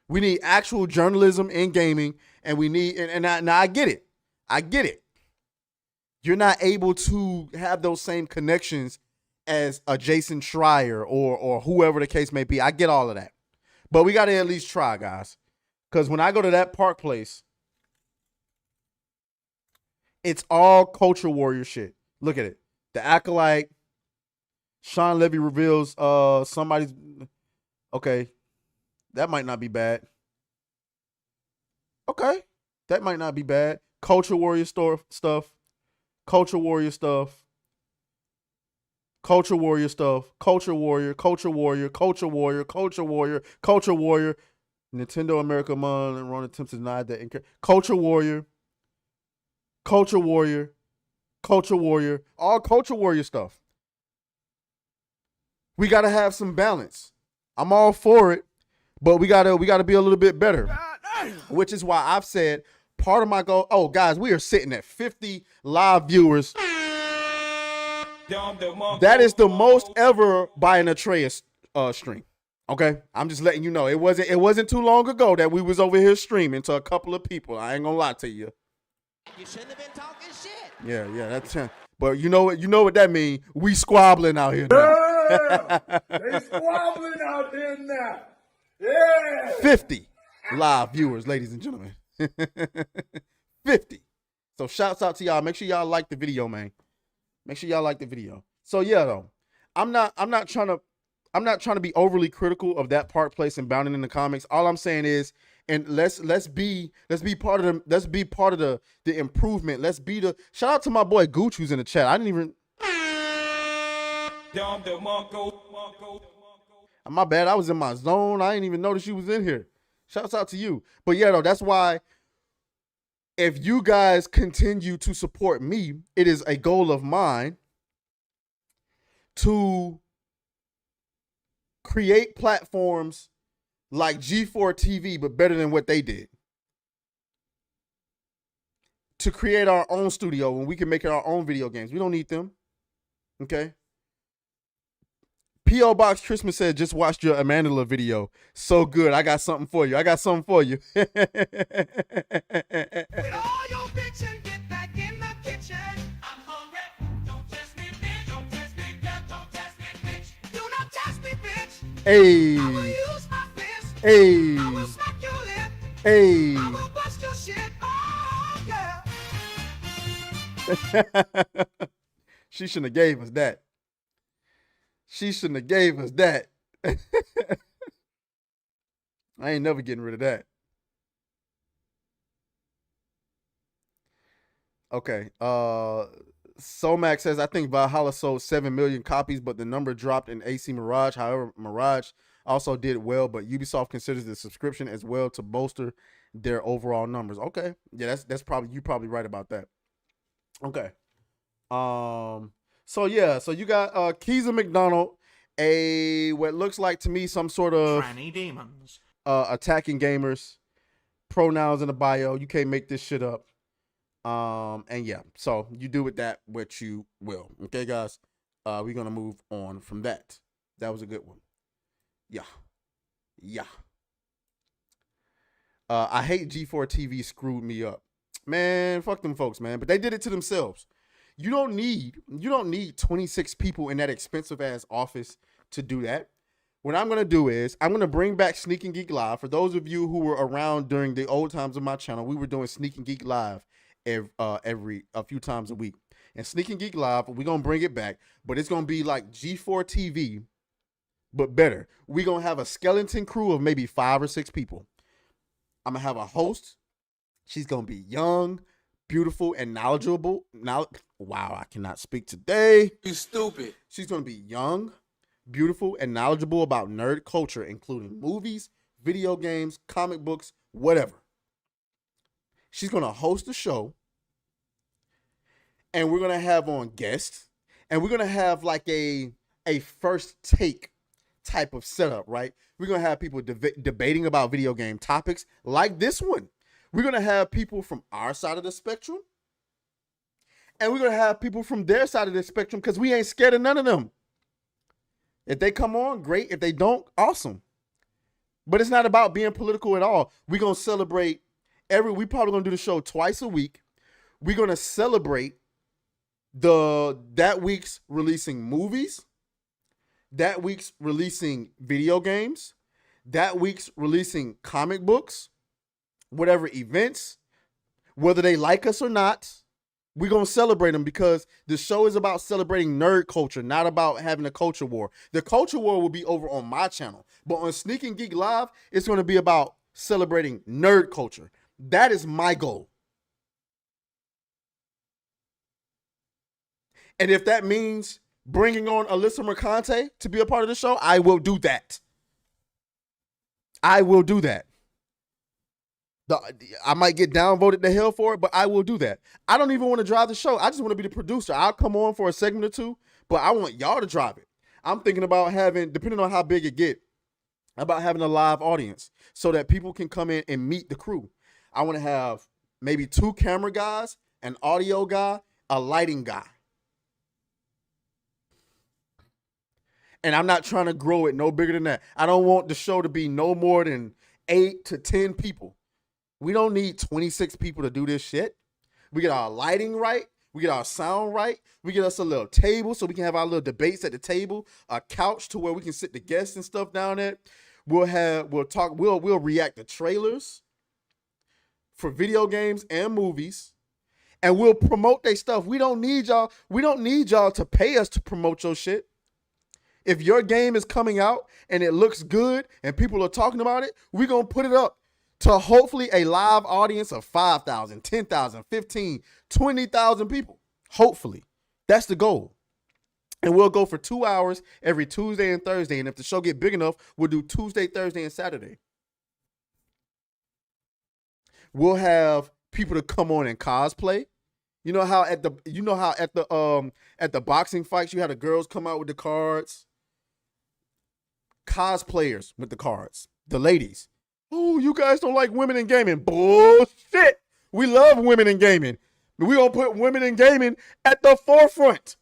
We need actual journalism in gaming, and we need and I get it. I get it. You're not able to have those same connections as a Jason Schreier or whoever the case may be. I get all of that. But we got to at least try, guys. Because when I go to that Park Place, it's all culture warrior shit. Look at it. The Acolyte. Sean Levy reveals somebody's... Okay. That might not be bad. Okay. That might not be bad. Culture warrior stuff. Culture warrior stuff. Culture warrior stuff. Culture warrior. Culture warrior. Culture warrior. Culture warrior. Culture warrior. Nintendo America Mon and Ron attempts to deny that. Culture warrior. Culture warrior. Culture warrior. All culture warrior stuff. We gotta have some balance. I'm all for it, but we gotta be a little bit better. Which is why I've said part of my goal. Oh, guys, we are sitting at 50 live viewers. That is the most ever by an aTraes stream. Okay, I'm just letting you know. It wasn't too long ago that we was over here streaming to a couple of people. I ain't gonna lie to you. You shouldn't have been talking shit. Yeah, that's him. But you know what that means? We squabbling out here now. Yeah, they squabbling out there now. Yeah. 50 live viewers, ladies and gentlemen. 50. So shouts out to y'all. Make sure y'all like the video, man. Make sure y'all like the video. So yeah, though, I'm not trying to be overly critical of that Park Place and Bounding in the Comics. All I'm saying is, and let's be part of the improvement. Let's be the shout out to my boy Gooch who's in the chat. I didn't even. My bad. I was in my zone. I didn't even notice you was in here. Shouts out to you. But yeah, though, that's why if you guys continue to support me, it is a goal of mine to create platforms like G4 TV, but better than what they did. To create our own studio and we can make our own video games. We don't need them. Okay. P.O. Box Christmas said, just watched your Amandla video. So good. I got something for you. With all your bitchin', get back in the kitchen. I'm hungry. Don't test me, bitch. Don't test me, girl. Don't test me, bitch. Do not test me, bitch. Hey. I will use my fist. Hey. I will smack your lip. Hey. I will bust your shit. Oh, yeah. She shouldn't have gave us that. She shouldn't have gave us that. I ain't never getting rid of that. Okay. Somax says, I think Valhalla sold 7 million copies, but the number dropped in AC Mirage. However, Mirage also did well, but Ubisoft considers the subscription as well to bolster their overall numbers. Okay. Yeah, that's probably, you're probably right about that. Okay. So yeah, so you got Keeza McDonald, what looks like to me some sort of Tranny demons. Attacking gamers, pronouns in the bio. You can't make this shit up. And yeah, so you do with that what you will. Okay, guys. We're gonna move on from that. That was a good one. Yeah. Yeah. I hate G4 TV screwed me up. Man, fuck them folks, man. But they did it to themselves. You don't need 26 people in that expensive ass office to do that. What I'm gonna do is I'm gonna bring back Sneak and Geek Live. For those of you who were around during the old times of my channel, we were doing Sneak and Geek Live a few times a week. And Sneak and Geek Live, we're gonna bring it back, but it's gonna be like G4 TV, but better. We're gonna have a skeleton crew of maybe 5 or 6 people. I'm gonna have a host. She's gonna be young, beautiful, and knowledgeable. Wow, I cannot speak today. You stupid. She's gonna be young, beautiful, and knowledgeable about nerd culture, including movies, video games, comic books, whatever. She's gonna host the show, and we're gonna have on guests, and we're gonna have like a first take type of setup, right? We're gonna have people debating about video game topics like this one. We're gonna have people from our side of the spectrum, and we're gonna have people from their side of the spectrum because we ain't scared of none of them. If they come on, great. If they don't, awesome. But it's not about being political at all. We're gonna celebrate we probably gonna do the show twice a week. We're gonna celebrate that week's releasing movies, that week's releasing video games, that week's releasing comic books, whatever events, whether they like us or not. We're going to celebrate them because the show is about celebrating nerd culture, not about having a culture war. The culture war will be over on my channel, but on Sneak and Geek Live, it's going to be about celebrating nerd culture. That is my goal. And if that means bringing on Alyssa Mercante to be a part of the show, I will do that. I will do that. I might get downvoted to hell for it, but I will do that. I don't even want to drive the show. I just want to be the producer. I'll come on for a segment or two, but I want y'all to drive it. I'm thinking about having, depending on how big it get, about having a live audience so that people can come in and meet the crew. I want to have maybe 2 camera guys, an audio guy, a lighting guy. And I'm not trying to grow it no bigger than that. I don't want the show to be no more than 8 to 10 people. We don't need 26 people to do this shit. We get our lighting right. We get our sound right. We get us a little table so we can have our little debates at the table, a couch to where we can sit the guests and stuff down at. We'll react to trailers for video games and movies, and we'll promote their stuff. We don't need y'all to pay us to promote your shit. If your game is coming out and it looks good and people are talking about it, we're going to put it up to hopefully a live audience of 5,000, 10,000, 15, 20,000 people. Hopefully. That's the goal. And we'll go for 2 hours every Tuesday and Thursday. And if the show get big enough, we'll do Tuesday, Thursday, and Saturday. We'll have people to come on and cosplay. You know how at the boxing fights you had the girls come out with the cards. Cosplayers with the cards. The ladies. Oh, you guys don't like women in gaming. Bullshit. We love women in gaming. We gonna put women in gaming at the forefront.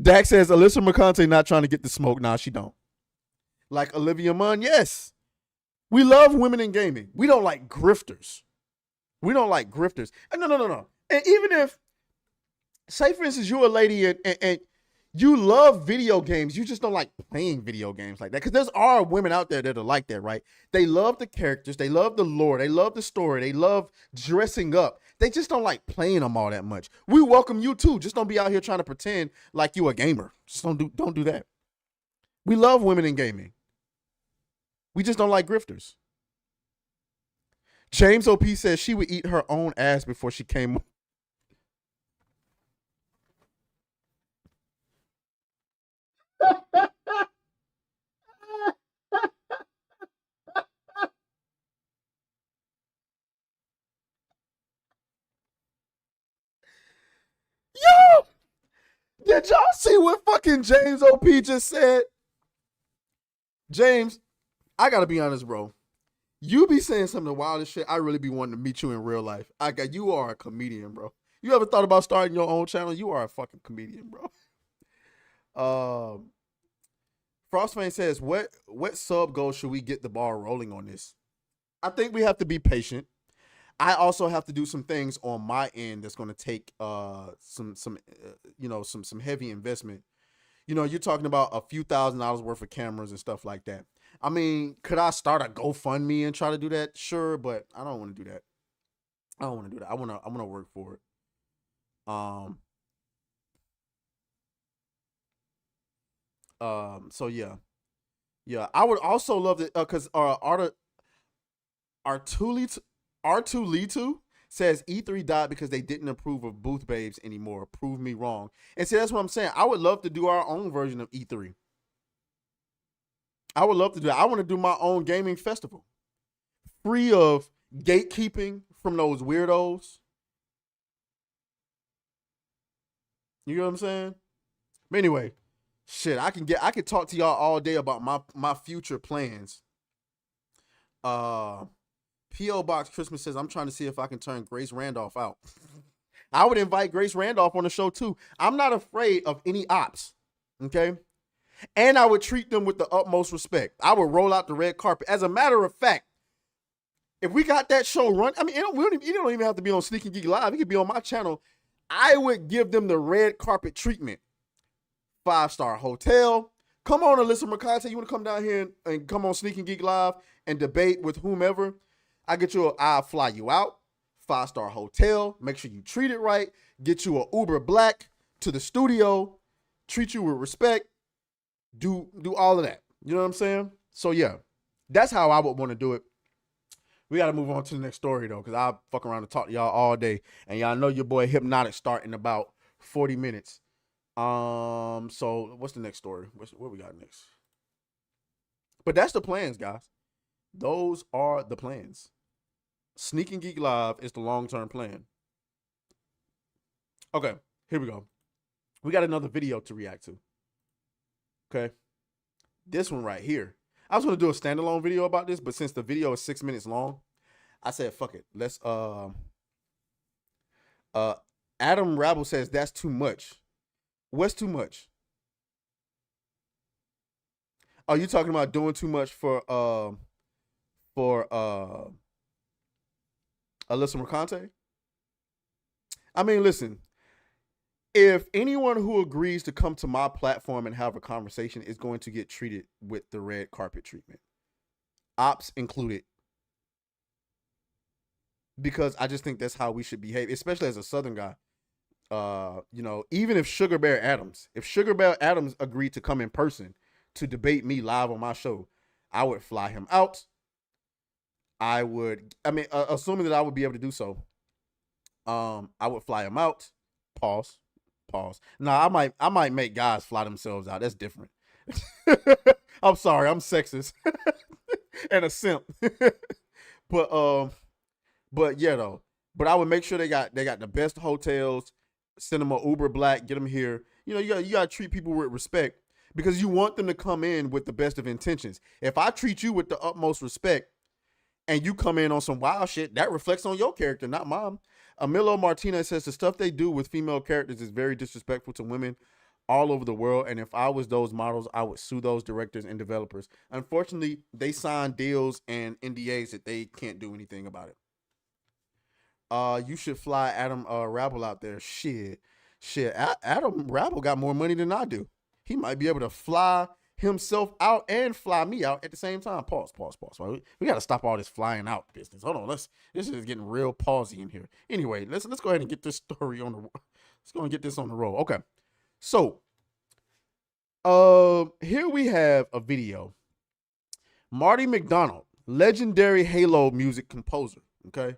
Dak says Alyssa McConaughey not trying to get the smoke. Nah, she don't. Like Olivia Munn, yes. We love women in gaming. We don't like grifters. We don't like grifters. No. And even if, say for instance, you're a lady and you love video games, you just don't like playing video games like that. Because there are women out there that are like that, right? They love the characters, they love the lore, they love the story, they love dressing up. They just don't like playing them all that much. We welcome you too. Just don't be out here trying to pretend like you a gamer. Just don't do that. We love women in gaming. We just don't like grifters. James OP says she would eat her own ass before she came. Yo! Did y'all see what fucking James OP just said? James, I gotta be honest, bro. You be saying some of the wildest shit. I really be wanting to meet you in real life. You are a comedian, bro. You ever thought about starting your own channel? You are a fucking comedian, bro. Frostfang says, what sub goal should we get the ball rolling on this? I think we have to be patient. I also have to do some things on my end that's going to take some heavy investment. You know, you're talking about a few $1,000s worth of cameras and stuff like that. I mean, could I start a GoFundMe and try to do that? Sure, but I don't want to do that. I want to work for it. So yeah. I would also love to, because R2Litu says E3 died because they didn't approve of Booth Babes anymore. Prove me wrong. And see, that's what I'm saying. I would love to do our own version of E3. I would love to do that. I want to do my own gaming festival. Free of gatekeeping from those weirdos. You know what I'm saying? But anyway, shit, I could talk to y'all all day about my future plans. P.O. Box Christmas says, I'm trying to see if I can turn Grace Randolph out. I would invite Grace Randolph on the show too. I'm not afraid of any ops. Okay? And I would treat them with the utmost respect. I would roll out the red carpet. As a matter of fact, if we got that show run, I mean, it don't even have to be on Sneaky Geek Live. It could be on my channel. I would give them the red carpet treatment. 5-star hotel. Come on, Alyssa McConaughey. You want to come down here and come on Sneaky Geek Live and debate with whomever? I'll fly you out. 5-star hotel. Make sure you treat it right. Get you an Uber Black to the studio. Treat you with respect. Do all of that. You know what I'm saying? So yeah, that's how I would want to do it. We got to move on to the next story though, because I fuck around and talk to y'all all day, and y'all know your boy Hypnotic start in about 40 minutes. So what's the next story? What we got next? But that's the plans, guys. Those are the plans. Sneaking Geek Live is the long-term plan. Okay, here we go. We got another video to react to. Okay. This one right here. I was going to do a standalone video about this, but since the video is 6 minutes long, I said, fuck it. Let's, Adam Rabble says that's too much. What's too much? Are you talking about doing too much for Alyssa Mercante? I mean, listen. If anyone who agrees to come to my platform and have a conversation is going to get treated with the red carpet treatment, ops included, because I just think that's how we should behave, especially as a Southern guy. Even if Sugar Bear Adams agreed to come in person to debate me live on my show, I would fly him out. Assuming that I would be able to do so, I would fly him out. Pause. No, I might make guys fly themselves out. That's different. I'm sorry, I'm sexist. and a simp. But yeah though. But I would make sure they got the best hotels, send them a Uber Black, get them here. You know, you gotta treat people with respect because you want them to come in with the best of intentions. If I treat you with the utmost respect and you come in on some wild shit, that reflects on your character, not mine. Emilio Martinez says the stuff they do with female characters is very disrespectful to women all over the world. And if I was those models, I would sue those directors and developers. Unfortunately, they sign deals and NDAs that they can't do anything about it. You should fly Adam Rabel out there. Shit. Adam Rabel got more money than I do. He might be able to fly himself out and fly me out at the same time. Pause. We got to stop all this flying out business. Hold on. This is getting real pausey in here. Anyway, let's go ahead and get this story on the. Let's go and get this on the roll. Okay. So, here we have a video. Marty McDonald, legendary Halo music composer. Okay.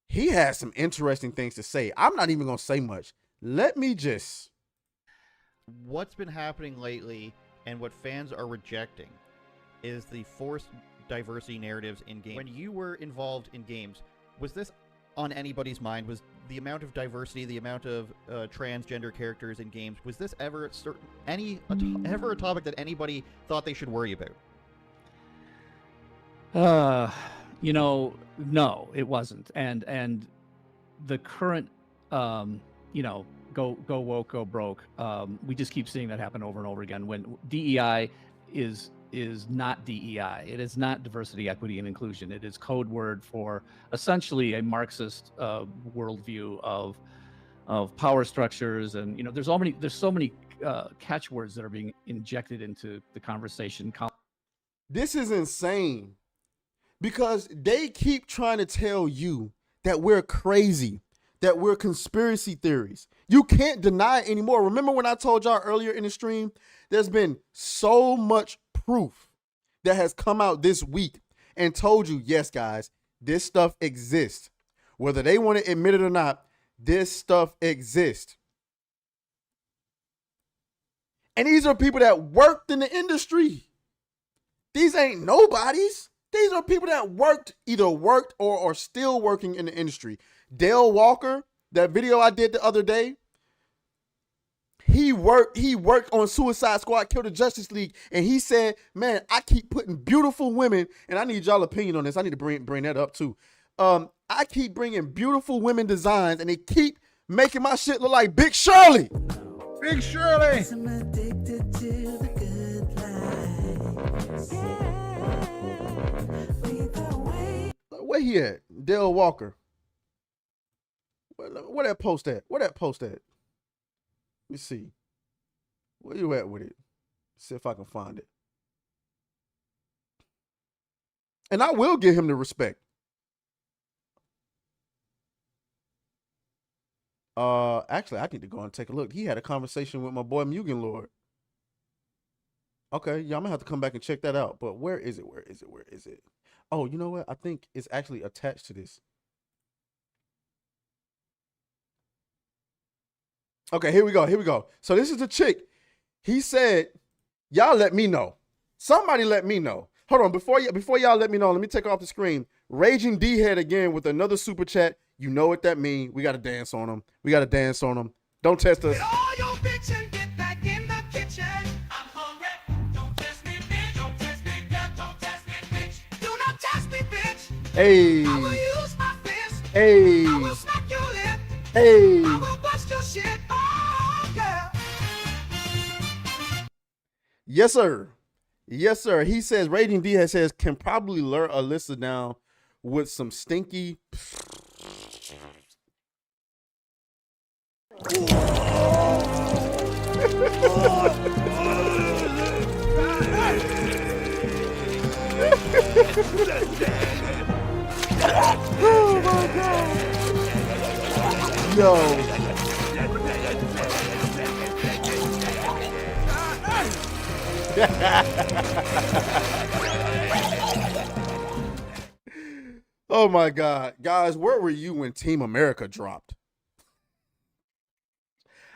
He has some interesting things to say. I'm not even going to say much. Let me just. What's been happening lately and what fans are rejecting is the forced diversity narratives in games. When you were involved in games, was this on anybody's mind? Was the amount of diversity, the amount of transgender characters in games, was this ever ever a topic that anybody thought they should worry about? You know, no, it wasn't. And the current, you know, go woke, go broke. We just keep seeing that happen over and over again. When DEI is not DEI, it is not diversity, equity, and inclusion. It is code word for essentially a Marxist worldview of power structures, and you know, there's so many catchwords that are being injected into the conversation. This is insane because they keep trying to tell you that we're crazy, that we're conspiracy theories. You can't deny it anymore. Remember when I told y'all earlier in the stream, there's been so much proof that has come out this week and told you, yes, guys, this stuff exists. Whether they want to admit it or not, this stuff exists. And these are people that worked in the industry. These ain't nobodies. These are people that either worked or are still working in the industry. Dale Walker, that video I did the other day, he worked on Suicide Squad, Kill the Justice League, and he said, man, I keep putting beautiful women, and I need y'all opinion on this. I need to bring that up too. I keep bringing beautiful women designs, and they keep making my shit look like Big Shirley. Big Shirley. Where he at? Dale Walker. Where that post at? Let me see. Where you at with it? See if I can find it. And I will give him the respect. Actually, I need to go and take a look. He had a conversation with my boy Mugen Lord. Okay, yeah, I'm gonna have to come back and check that out. But where is it? Oh, you know what? I think it's actually attached to this. Okay, here we go. So this is the chick. He said, y'all let me know. Somebody let me know. Hold on, before y'all let me know, let me take off the screen. Raging D-Head again with another super chat. You know what that means. We got to dance on them. Don't test us. All your bitchin', get back in the kitchen. I'm hungry. Don't test me, bitch. Don't test me, girl. Don't test me, bitch. Do not test me, bitch. Hey. I will use my fist. Hey. I will smack your lip. Hey. I will bust your shit. Oh, girl. Yes, sir. He says, Raging D says, can probably lure Alyssa down with some stinky. Oh my God. Yo. Oh my God. Guys, where were you when Team America dropped?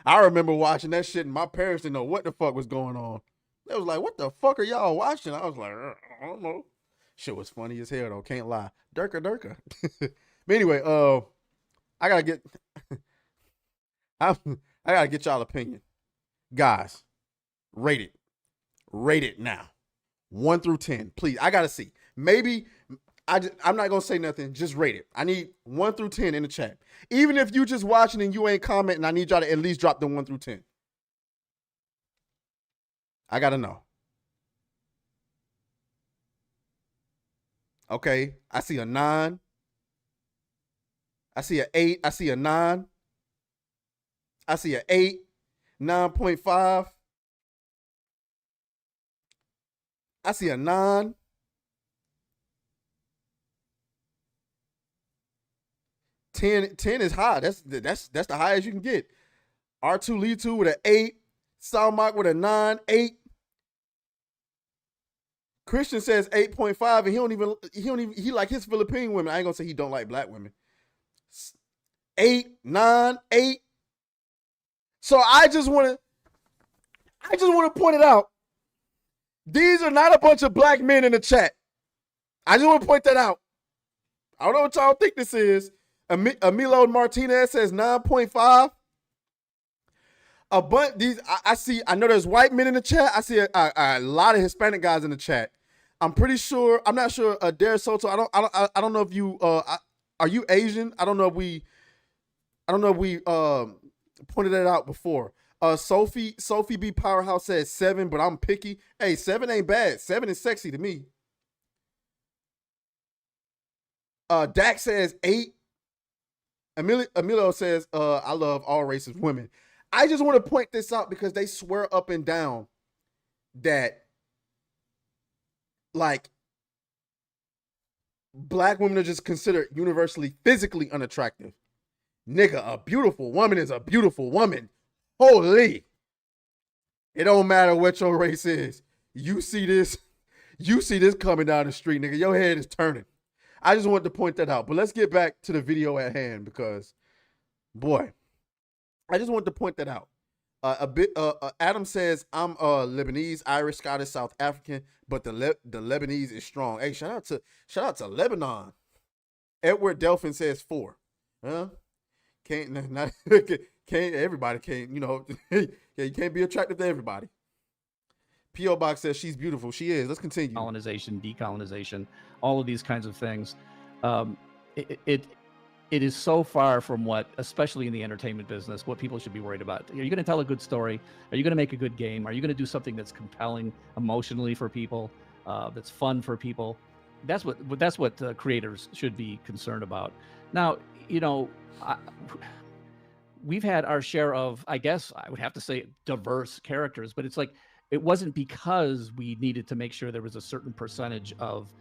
I remember watching that shit and my parents didn't know what the fuck was going on. They was like, what the fuck are y'all watching? I was like, I don't know. Shit was funny as hell though. Can't lie. Durka. But anyway, I gotta get I gotta get y'all opinion. Guys, rate it now. 1 through 10. Please. I gotta see. Maybe I'm not gonna say nothing. Just rate it. I need 1 through 10 in the chat. Even if you just watching and you ain't commenting, I need y'all to at least drop the 1 through 10. I gotta know. Okay, I see a 9. I see an 8. I see a 9. I see an 8, 9.5. I see a 9. Ten is high. That's the highest you can get. R2 Lee 2 with an 8. Salmach with a 9, 8. Christian says 8.5, and he like his Philippine women. I ain't gonna say he don't like black women. 8, 9, 8. So I just wanna point it out. These are not a bunch of black men in the chat. I just want to point that out. I don't know what y'all think this is. Emilio Martinez says 9.5. A bunch these I know there's white men in the chat. I see a lot of Hispanic guys in the chat. I'm not sure. Dare Soto. I don't know if you are you Asian? I don't know if we pointed that out before. Sophie B Powerhouse says 7, but I'm picky. Hey, 7 ain't bad. 7 is sexy to me. Dak says 8. Emilio says I love all races women. I just want to point this out because they swear up and down that like black women are just considered universally physically unattractive. Nigga, a beautiful woman is a beautiful woman. Holy. It don't matter what your race is. You see this coming down the street, nigga. Your head is turning. I just wanted to point that out. But let's get back to the video at hand because, boy, I just wanted to point that out. Adam says, I'm Lebanese, Irish, Scottish, South African, but the Lebanese is strong. Hey, shout out to Lebanon. Edward Delphin says 4. Huh? Can't everybody can't, you can't be attractive to everybody. P.O. Box says she's beautiful. She is. Let's continue. Colonization, decolonization, all of these kinds of things. It is so far from what, especially in the entertainment business, what people should be worried about. Are you going to tell a good story? Are you going to make a good game? Are you going to do something that's compelling emotionally for people, that's fun for people? That's what creators should be concerned about. Now, we've had our share of, I guess I would have to say, diverse characters, but it's like, it wasn't because we needed to make sure there was a certain percentage of,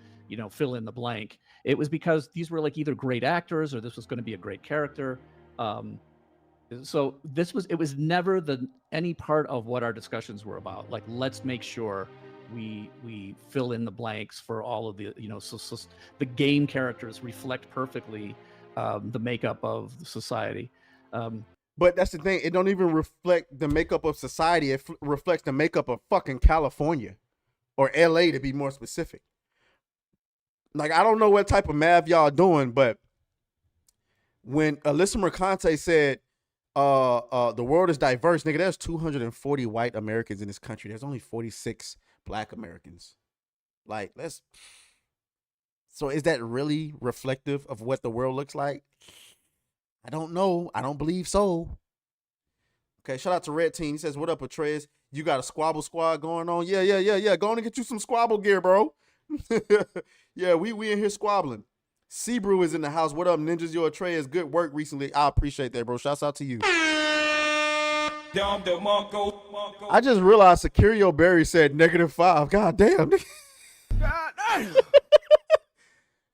fill in the blank. It was because these were like either great actors or this was going to be a great character. So it was never any part of what our discussions were about. Like, let's make sure we fill in the blanks for all of the, so the game characters reflect perfectly the makeup of the society. But that's the thing. It don't even reflect the makeup of society. It reflects the makeup of fucking California or LA, to be more specific. Like, I don't know what type of math y'all doing, but when Alyssa Mercante said the world is diverse, nigga, there's 240 white Americans in this country. There's only 46 black Americans. Like, so is that really reflective of what the world looks like? I don't know. I don't believe so. Okay, shout out to Red Team. He says, what up, aTraes? You got a squabble squad going on? Yeah. Go on and get you some squabble gear, bro. Yeah, we in here squabbling. Sebrew is in the house. What up, ninjas? Your aTraes, good work recently. I appreciate that, bro. Shouts out to you. I just realized Securio Berry said -5. God damn. God damn.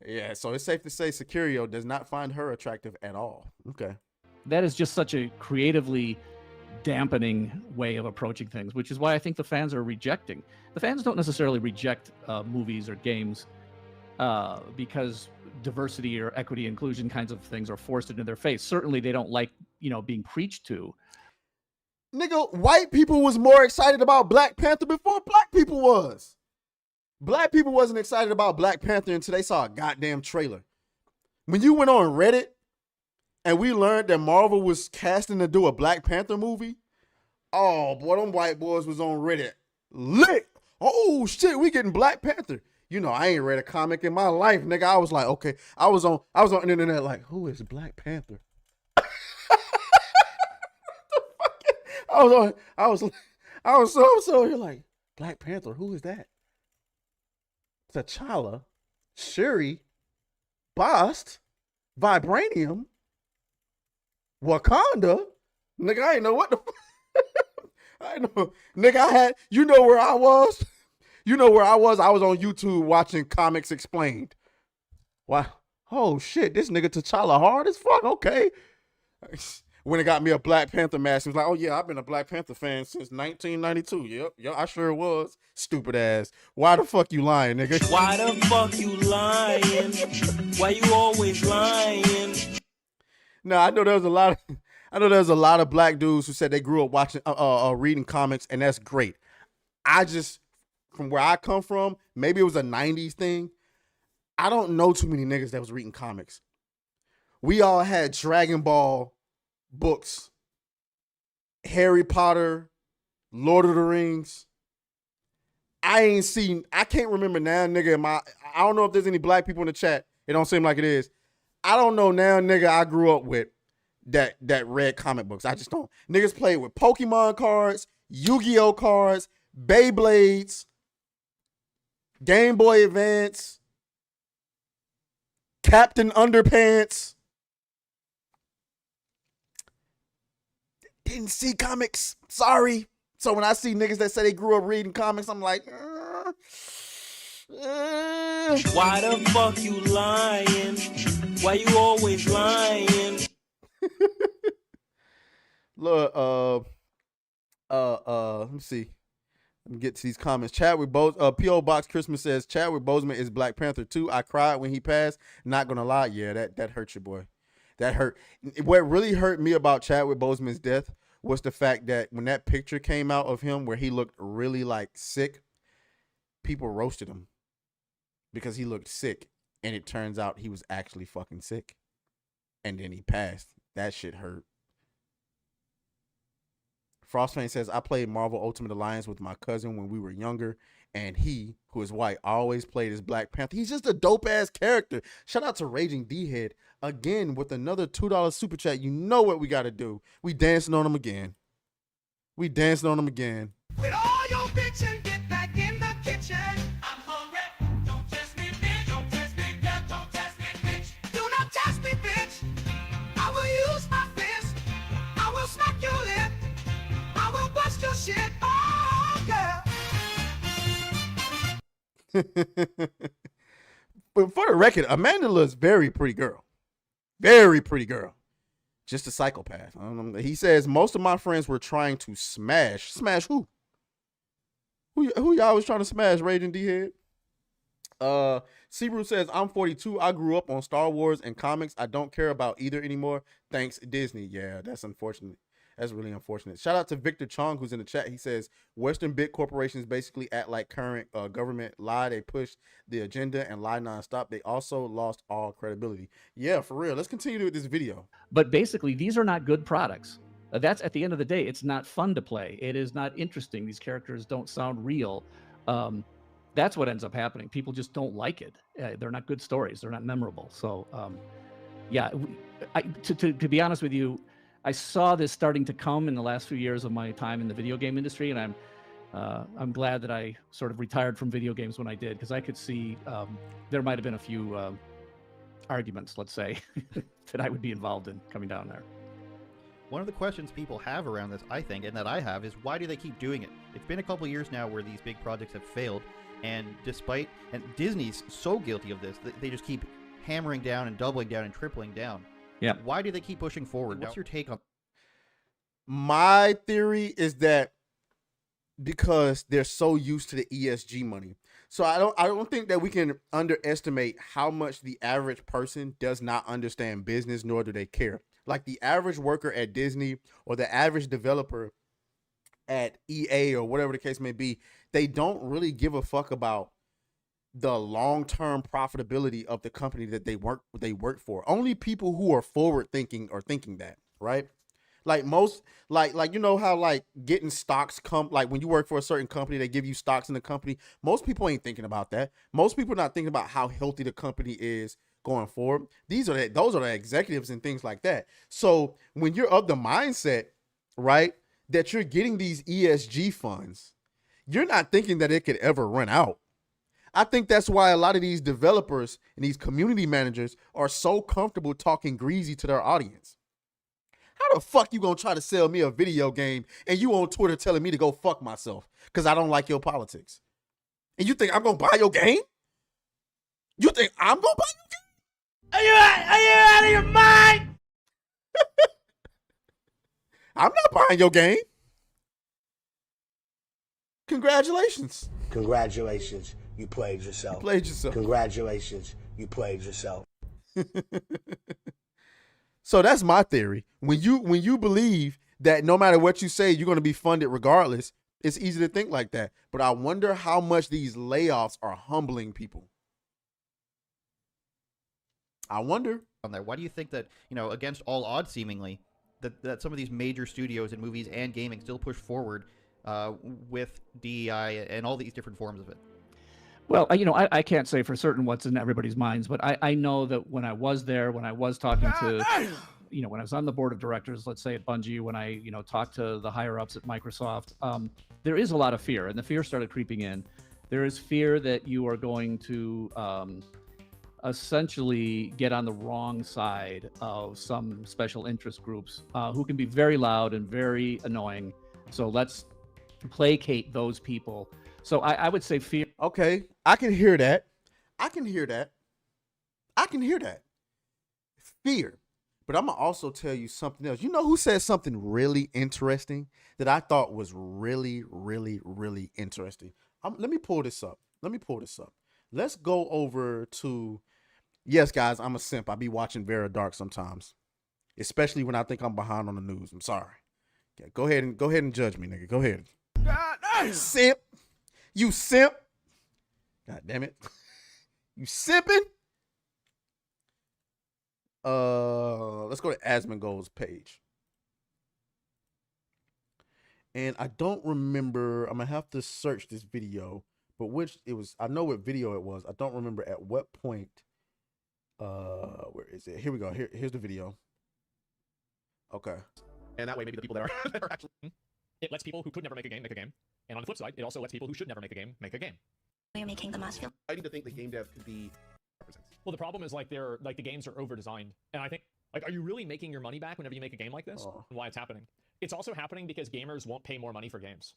Yeah, so it's safe to say Securio does not find her attractive at all. Okay. That is just such a creatively dampening way of approaching things, which is why I think the fans are rejecting. The fans don't necessarily reject movies or games because diversity or equity inclusion kinds of things are forced into their face. Certainly they don't like, being preached to. Nigga, white people was more excited about Black Panther before black people was. Black people wasn't excited about Black Panther until they saw a goddamn trailer. When you went on Reddit and we learned that Marvel was casting to do a Black Panther movie, oh boy, them white boys was on Reddit lit. Oh shit, we getting Black Panther. You know, I ain't read a comic in my life, nigga. I was like, okay. I was on the internet like, who is Black Panther? I was so you're like, Black Panther, who is that? T'Challa, Shuri, Bast, Vibranium, Wakanda. Nigga, I ain't know what the I know. Nigga, you know where I was? You know where I was? I was on YouTube watching Comics Explained. Wow. Oh shit, this nigga T'Challa hard as fuck. Okay. When it got me a Black Panther mask, he was like, oh yeah, I've been a Black Panther fan since 1992. Yep, I sure was. Stupid ass. Why the fuck you lying, nigga? Why the fuck you lying? Why you always lying? No, I know there's a lot of black dudes who said they grew up watching reading comics, and that's great. I just, from where I come from, maybe it was a 90s thing. I don't know too many niggas that was reading comics. We all had Dragon Ball books, Harry Potter, Lord of the Rings. I can't remember now, nigga. I don't know if there's any black people in the chat. It don't seem like it is. I don't know now, nigga. I grew up with that read comic books. I just don't. Niggas played with Pokemon cards, Yu-Gi-Oh cards, Beyblades, Game Boy Advance, Captain Underpants. Didn't see comics. Sorry. So when I see niggas that say they grew up reading comics, I'm like, Why the fuck you lying? Why you always lying? Look, let me see. Let me get to these comments. Chadwick Boseman, P.O. Box Christmas says, Chadwick Boseman is Black Panther 2. I cried when he passed. Not gonna lie, yeah, that hurt your boy. That hurt. What really hurt me about Chadwick Boseman's death was the fact that when that picture came out of him where he looked really like sick, people roasted him because he looked sick, and it turns out he was actually fucking sick, and then he passed. That shit hurt. Frostfang says, I played Marvel Ultimate Alliance with my cousin when we were younger, and he, who is white, always played as Black Panther. He's just a dope-ass character. Shout out to Raging D-Head, again, with another $2 super chat. You know what we got to do. We dancing on him again. With all your bitchin', get back in the kitchen. I'm hungry. Don't test me, bitch. Don't test me, yeah, don't test me, bitch. Do not test me, bitch. I will use my fist. I will smack your lip. I will bust your shit. Oh, girl. But for the record, Amanda looks very pretty girl. Very pretty girl. Just a psychopath. He says, most of my friends were trying to smash. Smash who? Who y'all was trying to smash, Raging D-Head? Sebrew says, I'm 42. I grew up on Star Wars and comics. I don't care about either anymore. Thanks, Disney. Yeah, that's unfortunate. That's really unfortunate. Shout out to Victor Chong, who's in the chat. He says, Western big corporations basically act like current government lie. They push the agenda and lie nonstop. They also lost all credibility. Yeah, for real. Let's continue with this video. But basically, these are not good products. That's at the end of the day, it's not fun to play. It is not interesting. These characters don't sound real. That's what ends up happening. People just don't like it. They're not good stories. They're not memorable. So, yeah, to be honest with you, I saw this starting to come in the last few years of my time in the video game industry, and I'm glad that I sort of retired from video games when I did, because I could see there might have been a few arguments, let's say, that I would be involved in coming down there. One of the questions people have around this, I think, and that I have, is why do they keep doing it? It's been a couple years now where these big projects have failed, and Disney's so guilty of this, they just keep hammering down and doubling down and tripling down. Yeah. Why do they keep pushing forward? What's your take on? My theory is that because they're so used to the ESG money. So I don't think that we can underestimate how much the average person does not understand business, nor do they care. Like the average worker at Disney or the average developer at EA or whatever the case may be, they don't really give a fuck about the long-term profitability of the company that they work for. Only people who are forward thinking are thinking that, right? Like most, like you know how like getting stocks come, like when you work for a certain company, they give you stocks in the company. Most people ain't thinking about that. Most people are not thinking about how healthy the company is going forward. Those are the executives and things like that. So when you're of the mindset, right, that you're getting these ESG funds, you're not thinking that it could ever run out. I think that's why a lot of these developers and these community managers are so comfortable talking greasy to their audience. How the fuck you gonna try to sell me a video game and you on Twitter telling me to go fuck myself because I don't like your politics? And you think I'm gonna buy your game? You think I'm gonna buy your game? Are you out of your mind? I'm not buying your game. Congratulations. Congratulations, you played yourself. You played yourself. Congratulations, you played yourself. So that's my theory. When you believe that no matter what you say, you're going to be funded regardless, it's easy to think like that. But I wonder how much these layoffs are humbling people. I wonder. On there, why do you think that, you know, against all odds seemingly, that some of these major studios in movies and gaming still push forward with DEI and all these different forms of it? Well, you know, I can't say for certain what's in everybody's minds, but I know that when I was there, when I was talking to, you know, when I was on the board of directors, let's say at Bungie, when I, you know, talked to the higher ups at Microsoft, there is a lot of fear, and the fear started creeping in. There is fear that you are going to essentially get on the wrong side of some special interest groups who can be very loud and very annoying. So let's placate those people. So I would say fear. Okay, I can hear that. I can hear that. Fear. But I'm going to also tell you something else. You know who said something really interesting that I thought was really, really, really interesting? Let me pull this up. Let's go over to, yes, guys, I'm a simp. I be watching Vera Dark sometimes, especially when I think I'm behind on the news. I'm sorry. Okay, go ahead and judge me, nigga. Go ahead. Simp. You simp. God damn it. You simping. Let's go to Asmongold's page. And I don't remember, I'm gonna have to search this video, but I know what video it was. I don't remember at what point. Where is it? Here we go. Here's the video. Okay. And that way, maybe the people that are actually, it lets people who could never make a game make a game. And on the flip side, it also lets people who should never make a game make a game. You're making the most feel. I need to think the game dev could be represents. Well, the problem is like the games are over designed, and I think like, are you really making your money back whenever you make a game like this? And why it's happening? It's also happening because gamers won't pay more money for games.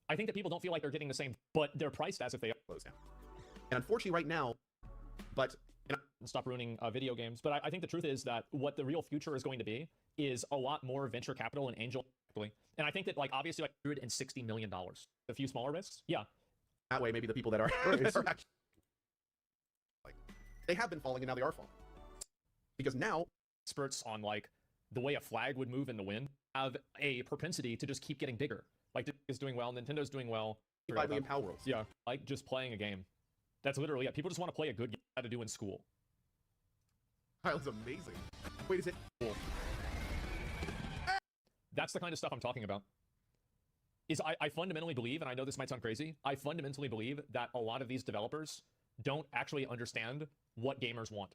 I think that people don't feel like they're getting the same, but they're priced as if they are closed down. And unfortunately, right now, but stop ruining video games. But I think the truth is that what the real future is going to be is a lot more venture capital and angel. And I think that, like, obviously, like $160 million. A few smaller risks, yeah. That way, maybe the people that are, actually, like, they have been falling, and now they are falling. Because now, experts on, like, the way a flag would move in the wind have a propensity to just keep getting bigger. Like, is doing well, Nintendo's doing well. 5 million power rolls. Yeah, like, just playing a game. That's literally it. People just want to play a good game how to do in school. That was amazing. Wait, is it cool? That's the kind of stuff I'm talking about. I fundamentally believe, and I know this might sound crazy, I fundamentally believe that a lot of these developers don't actually understand what gamers want.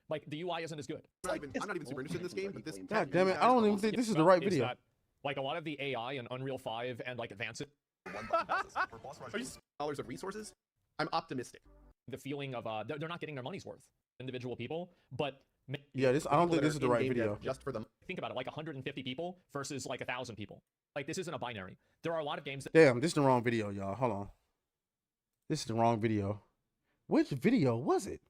Like, the UI isn't as good. I'm not even super interested in this game, but this... God damn it, I don't even think this is the right video. That, like, a lot of the AI and Unreal 5 and, like, Advanced... Are you dollars of resources? I'm optimistic. The feeling of, they're not getting their money's worth. Individual people, but... Yeah, I don't think this is the right video. Just for them. Think about it, like 150 people versus like 1,000 people. Like, this isn't a binary. There are a lot of games that... Damn, this is the wrong video, y'all. Hold on. This is the wrong video. Which video was it?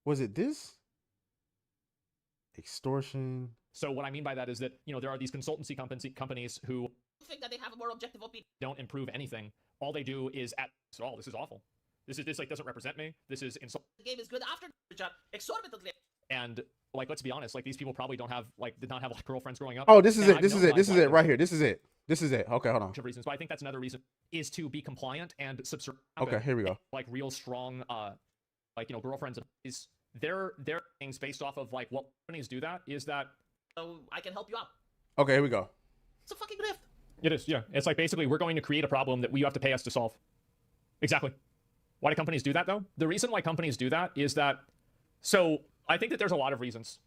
Was it this? Extortion. So what I mean by that is that, you know, there are these consultancy companies who think that they have a more objective opinion, don't improve anything. All they do is this is awful. This like doesn't represent me. This is insult. The game is good after exorbitantly. And like, let's be honest, like these people probably did not have like girlfriends growing up. Oh, this is And it. I've This is known, it. This like, is a it lot right of here. This is it. This is it. Okay, hold on. reasons, but I think that's another reason is to be compliant and subservient. Okay, here we go. Like real strong, like, you know, girlfriends is their things based off of like what companies do that is that I can help you out. Okay, here we go. It's a fucking grift. it is, yeah. It's like basically we're going to create a problem that you have to pay us to solve. Exactly. Why do companies do that though? The reason why companies do that is that, so I think that there's a lot of reasons.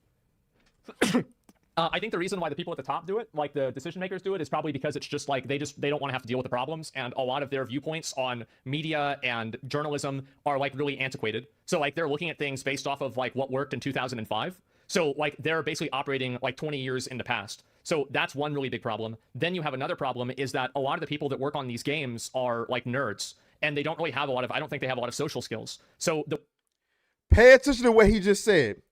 I think the reason why the people at the top do it, like the decision makers do it, is probably because it's just like they don't want to have to deal with the problems, and a lot of their viewpoints on media and journalism are like really antiquated. So like they're looking at things based off of like what worked in 2005. So like they're basically operating like 20 years in the past. So that's one really big problem. Then you have another problem is that a lot of the people that work on these games are like nerds, and they don't really have I don't think they have a lot of social skills. So Pay attention to what he just said.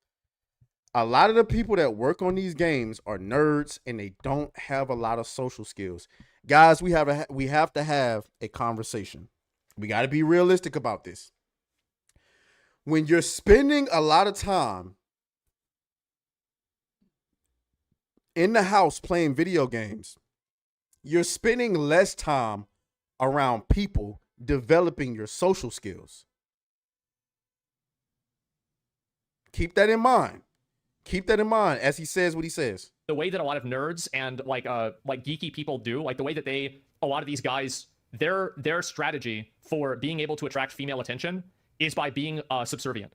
A lot of the people that work on these games are nerds and they don't have a lot of social skills. Guys, we have to have a conversation. We got to be realistic about this. When you're spending a lot of time in the house playing video games, you're spending less time around people developing your social skills. Keep that in mind. Keep that in mind as he says what he says. The way that a lot of nerds and like geeky people do, like the way that a lot of these guys, their strategy for being able to attract female attention is by being subservient.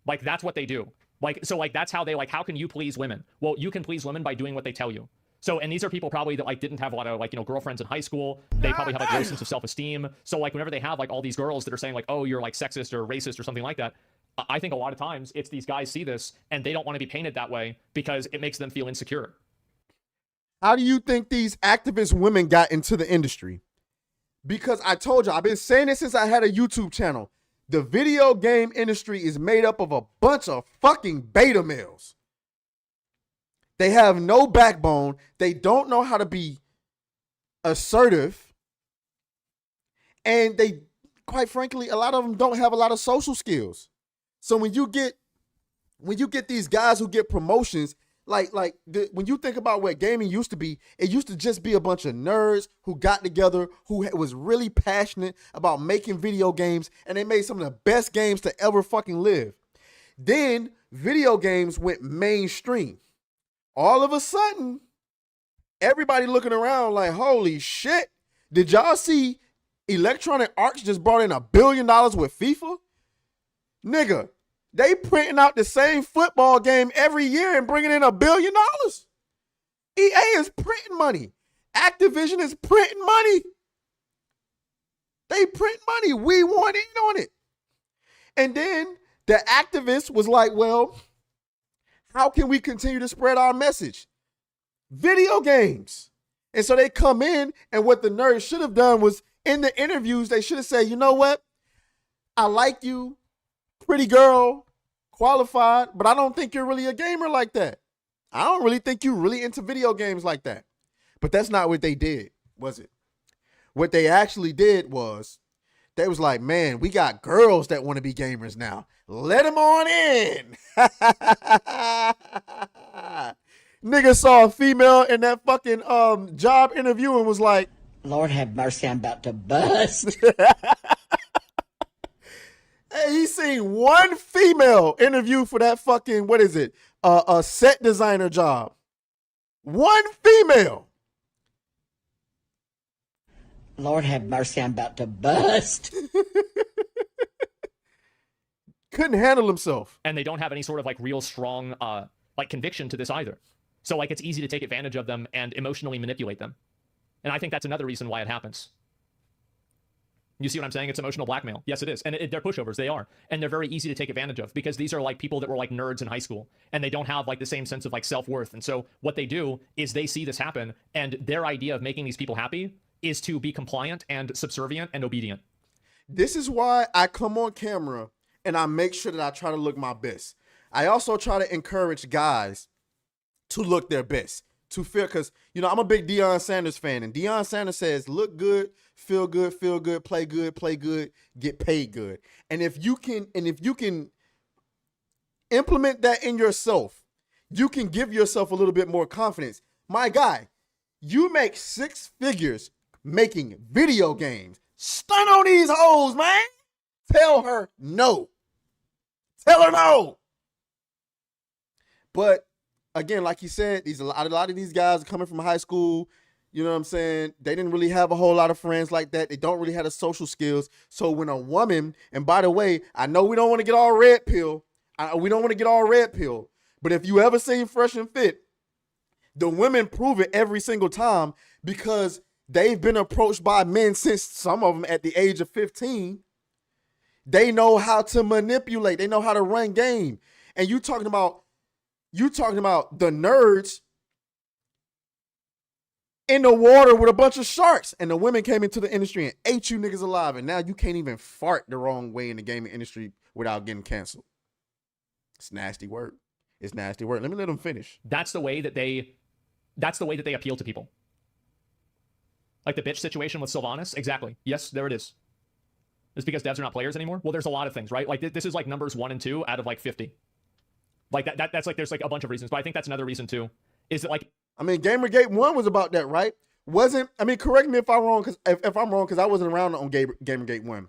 Like that's what they do. Like, so like that's how they how can you please women? Well, you can please women by doing what they tell you. So, and these are people probably that like didn't have a lot of like, you know, girlfriends in high school. They probably have like low sense of self-esteem. So like whenever they have like all these girls that are saying like, oh, you're like sexist or racist or something like that, I think a lot of times it's these guys see this and they don't want to be painted that way because it makes them feel insecure. How do you think these activist women got into the industry? Because I told you, I've been saying this since I had a YouTube channel. The video game industry is made up of a bunch of fucking beta males. They have no backbone. They don't know how to be assertive. And they, quite frankly, a lot of them don't have a lot of social skills. So when you get these guys who get promotions, when you think about what gaming used to be, it used to just be a bunch of nerds who got together, who was really passionate about making video games, and they made some of the best games to ever fucking live. Then video games went mainstream. All of a sudden, everybody looking around like, holy shit, did y'all see Electronic Arts just brought in $1 billion with FIFA? Nigga, they printing out the same football game every year and bringing in $1 billion. EA is printing money. Activision is printing money. They print money. We want in on it. And then the activist was like, well, how can we continue to spread our message? Video games. And so they come in, and what the nerds should have done was in the interviews, they should have said, you know what? I like you, pretty girl, qualified, but I don't think you're really a gamer like that. I don't really think you're really into video games like that. But that's not what they did, was it? What they actually did was they was like, man, we got girls that want to be gamers now. Let them on in. Nigga saw a female in that fucking job interview and was like, Lord have mercy, I'm about to bust. Hey, he seen one female interview for that fucking, what is it? A set designer job. One female. Lord have mercy, I'm about to bust. Couldn't handle himself. And they don't have any sort of like real strong like conviction to this either. So like it's easy to take advantage of them and emotionally manipulate them. And I think that's another reason why it happens. You see what I'm saying? It's emotional blackmail. Yes, it is. And they're pushovers. They are. And they're very easy to take advantage of because these are like people that were like nerds in high school and they don't have like the same sense of like self-worth. And so what they do is they see this happen and their idea of making these people happy is to be compliant and subservient and obedient. This is why I come on camera and I make sure that I try to look my best. I also try to encourage guys to look their best, to feel, because, you know, I'm a big Deion Sanders fan, and Deion Sanders says, look good, feel good, play good, get paid good. And if you can Implement that in yourself. You can give yourself a little bit more confidence. My guy, you make 6 figures making video games. Stun on these hoes, man. Tell her no. Tell her no. But again, like you said, a lot of these guys are coming from high school. You know what I'm saying? They didn't really have a whole lot of friends like that. They don't really have the social skills. So when a woman, and by the way, I know we don't want to get all red pill. But if you ever seen Fresh and Fit, the women prove it every single time because they've been approached by men since some of them at the age of 15. They know how to manipulate. They know how to run game. And you talking about the nerds in the water with a bunch of sharks, and the women came into the industry and ate you niggas alive, and now you can't even fart the wrong way in the gaming industry without getting canceled. It's nasty work. It's nasty work. Let me let them finish. That's the way that they appeal to people. Like the bitch situation with Sylvanas. Exactly. Yes, there it is. It's because devs are not players anymore. Well, there's a lot of things, right? Like this is like numbers 1 and 2 out of like 50. Like that's like, there's like a bunch of reasons, but I think that's another reason too. Is that like, I mean, Gamergate 1 was about that, right? Correct me if I'm wrong, if I'm wrong, because I wasn't around on Gamergate 1.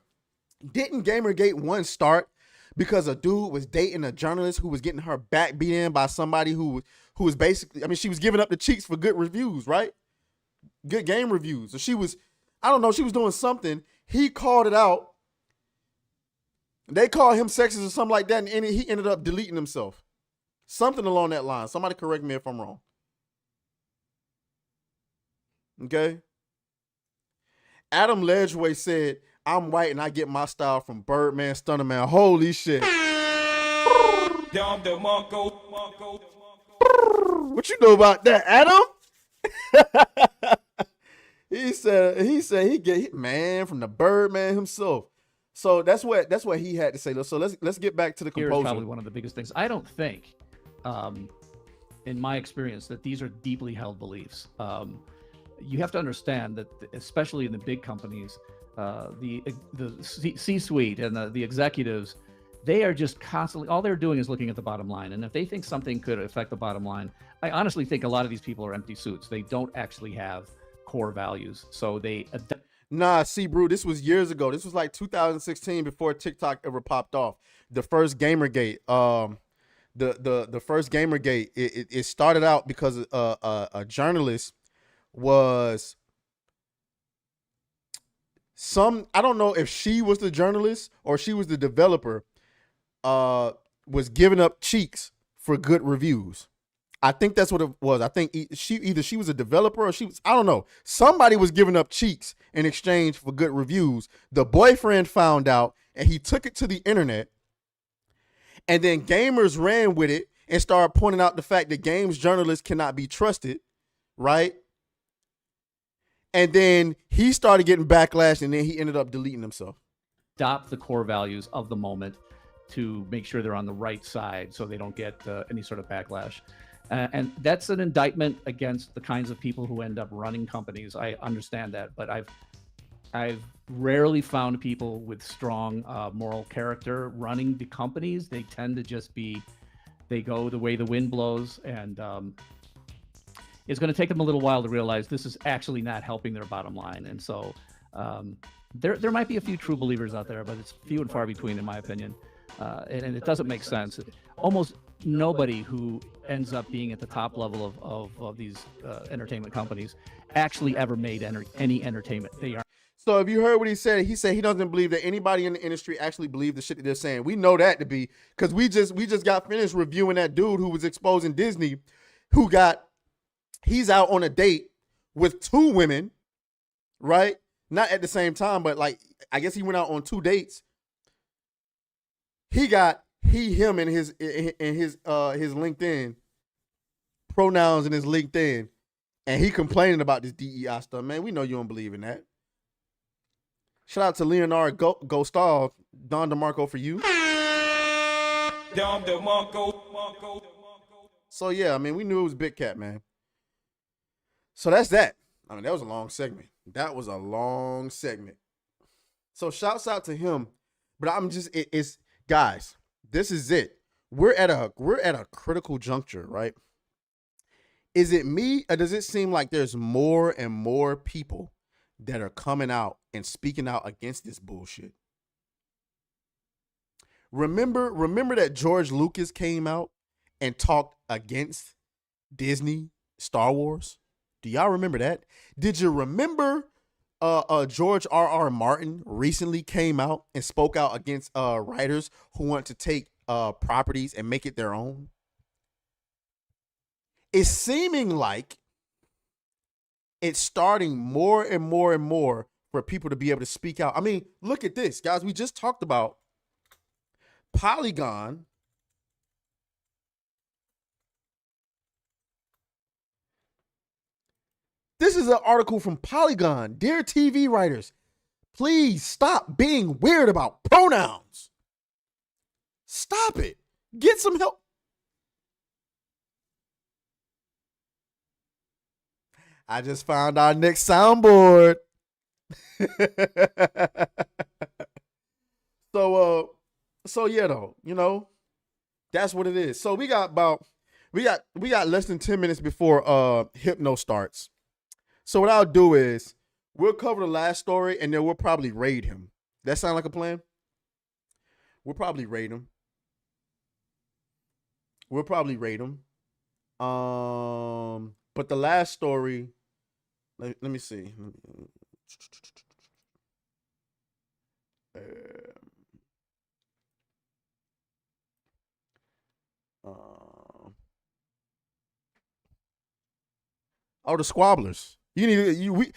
Didn't Gamergate 1 start because a dude was dating a journalist who was getting her back beat in by somebody who was basically, she was giving up the cheeks for good reviews, right? Good game reviews. So she was doing something. He called it out. They called him sexist or something like that, and he ended up deleting himself. Something along that line. Somebody correct me if I'm wrong. Okay? Adam Ledgeway said, I'm white and I get my style from Birdman, Stunner Man. Holy shit. What you know about that, Adam? He said he get man from the Birdman himself. So that's what he had to say. So let's get back to the composer. Here's probably one of the biggest things. I don't think, in my experience, that these are deeply held beliefs. You have to understand that, especially in the big companies, the C-suite and the executives, they are just constantly, all they're doing is looking at the bottom line. And if they think something could affect the bottom line, I honestly think a lot of these people are empty suits. They don't actually have core values. So they Nah, see, bro, this was years ago. This was like 2016 before TikTok ever popped off. The first Gamergate, the first Gamergate, it started out because a journalist was I don't know if she was the journalist or she was the developer, was giving up cheeks for good reviews. I think that's what it was. I think she was a developer or I don't know. Somebody was giving up cheeks in exchange for good reviews. The boyfriend found out and he took it to the internet. And then gamers ran with it and started pointing out the fact that games journalists cannot be trusted, right? And then he started getting backlash and then he ended up deleting himself. Adopt the core values of the moment to make sure they're on the right side so they don't get any sort of backlash. And that's an indictment against the kinds of people who end up running companies. I understand that, but I've rarely found people with strong moral character running the companies. They tend to just they go the way the wind blows, and it's going to take them a little while to realize this is actually not helping their bottom line. And so there might be a few true believers out there, but it's few and far between, in my opinion. And it doesn't make sense. Almost nobody who ends up being at the top level of these entertainment companies actually ever made any entertainment. They are. So if you heard what he said he doesn't believe that anybody in the industry actually believe the shit that they're saying. We know that to be, because we just got finished reviewing that dude who was exposing Disney, he's out on a date with 2 women, right? Not at the same time, but like, I guess he went out on 2 dates. He got him in his LinkedIn pronouns in his LinkedIn, and he complaining about this DEI stuff. Man, we know you don't believe in that. Shout out to Leonard Gostal, Don DeMarco for you. Don DeMarco. So yeah, I mean, we knew it was Big Cat, man. So that's that. I mean, that was a long segment. So shouts out to him. But I'm just, it's guys, this is it. we're at a critical juncture, right? Is it me, or does it seem like there's more and more people that are coming out and speaking out against this bullshit? Remember that George Lucas came out and talked against Disney Star Wars? Do y'all remember that? Did you remember George R.R. Martin recently came out and spoke out against writers who want to take properties and make it their own? It's seeming like it's starting more and more and more for people to be able to speak out. I mean, look at this, guys. We just talked about Polygon. This is an article from Polygon. Dear TV writers, please stop being weird about pronouns. Stop it. Get some help. I just found our next soundboard. So yeah, though, you know, that's what it is. So we got less than 10 minutes before Hypno starts. So what I'll do is we'll cover the last story and then we'll probably raid him. That sound like a plan? We'll probably raid him. But the last story, let me see. The squabblers. We the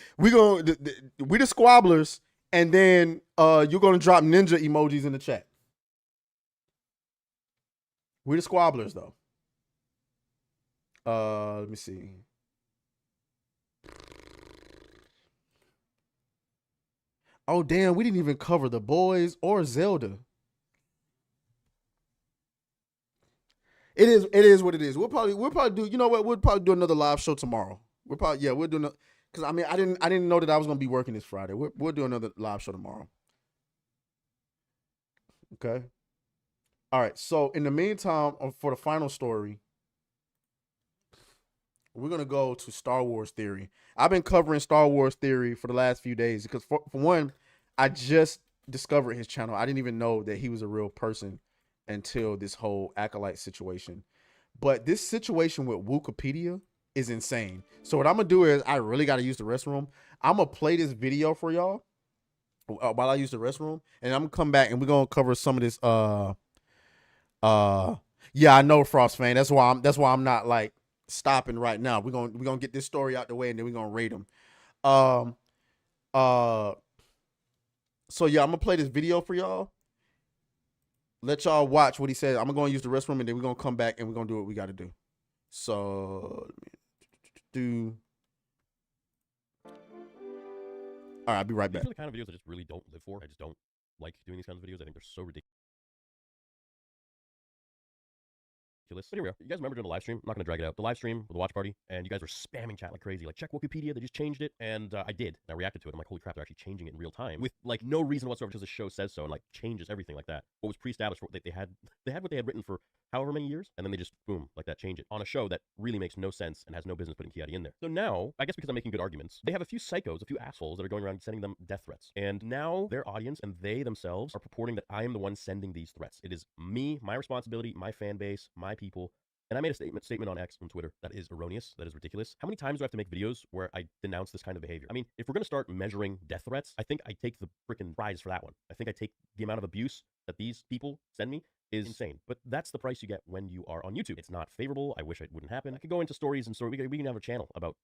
squabblers, and then you're gonna drop ninja emojis in the chat. We the squabblers though. Let me see. Oh damn, we didn't even cover the boys or Zelda. It is what it is. We'll probably do, you know what? We'll probably do another live show tomorrow. We'll do another, because I mean I didn't know that I was gonna be working this Friday. We'll do another live show tomorrow. Okay. All right. So in the meantime, for the final story, we're gonna go to Star Wars theory. I've been covering Star Wars theory for the last few days because for one, I just discovered his channel. I didn't even know that he was a real person until this whole acolyte situation. But this situation with Wikipedia is insane. So what I'm gonna do is I really gotta use the restroom. I'm gonna play this video for y'all while I use the restroom, and I'm gonna come back and we're gonna cover some of this. Yeah, I know, Frost fan. That's why I'm not like stopping right now. We're gonna get this story out the way and then we're gonna rate them. So yeah, I'm gonna play this video for y'all. Let y'all watch what he says. I'm gonna go and use the restroom and then we're gonna come back and we're gonna do what we gotta do. So let me do. All right, I'll be right back. These are the kind of videos I just really don't live for. I just don't like doing these kinds of videos. I think they're so ridiculous. But here we are. You guys remember doing the live stream? I'm not going to drag it out. The live stream with the watch party, and you guys were spamming chat like crazy. Like, check Wikipedia, they just changed it. And I did. And I reacted to it. I'm like, holy crap, they're actually changing it in real time. With, like, no reason whatsoever, because the show says so, and, like, changes everything like that. What was pre-established, they had what they had written for however many years, and then they just, boom, like that, change it. On a show that really makes no sense and has no business putting Kiadi in there. So now, I guess because I'm making good arguments, they have a few psychos, a few assholes that are going around sending them death threats. And now their audience and they themselves are purporting that I am the one sending these threats. It is me, my responsibility, my fan base, my people. And I made a statement on X, on Twitter, that is erroneous, that is ridiculous. How many times do I have to make videos where I denounce this kind of behavior? I mean, if we're going to start measuring death threats, I think I take the freaking prize for that one. I think I take the amount of abuse that these people send me is insane. But that's the price you get when you are on YouTube. It's not favorable. I wish it wouldn't happen. I could go into stories and we can have a channel about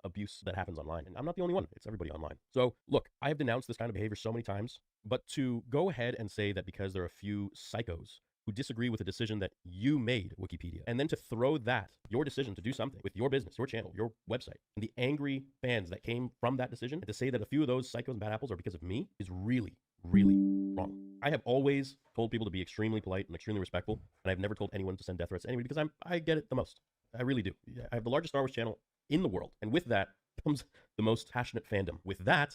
abuse that happens online. And I'm not the only one. It's everybody online. So look, I have denounced this kind of behavior so many times, but to go ahead and say that because there are a few psychos who disagree with the decision that you made, Wikipedia, and then to throw that, your decision to do something with your business, your channel, your website, and the angry fans that came from that decision, and to say that a few of those psychos and bad apples are because of me is really, really wrong. I have always told people to be extremely polite and extremely respectful, and I've never told anyone to send death threats to anybody because I get it the most. I really do. I have the largest Star Wars channel in the world, and with that comes the most passionate fandom. With that...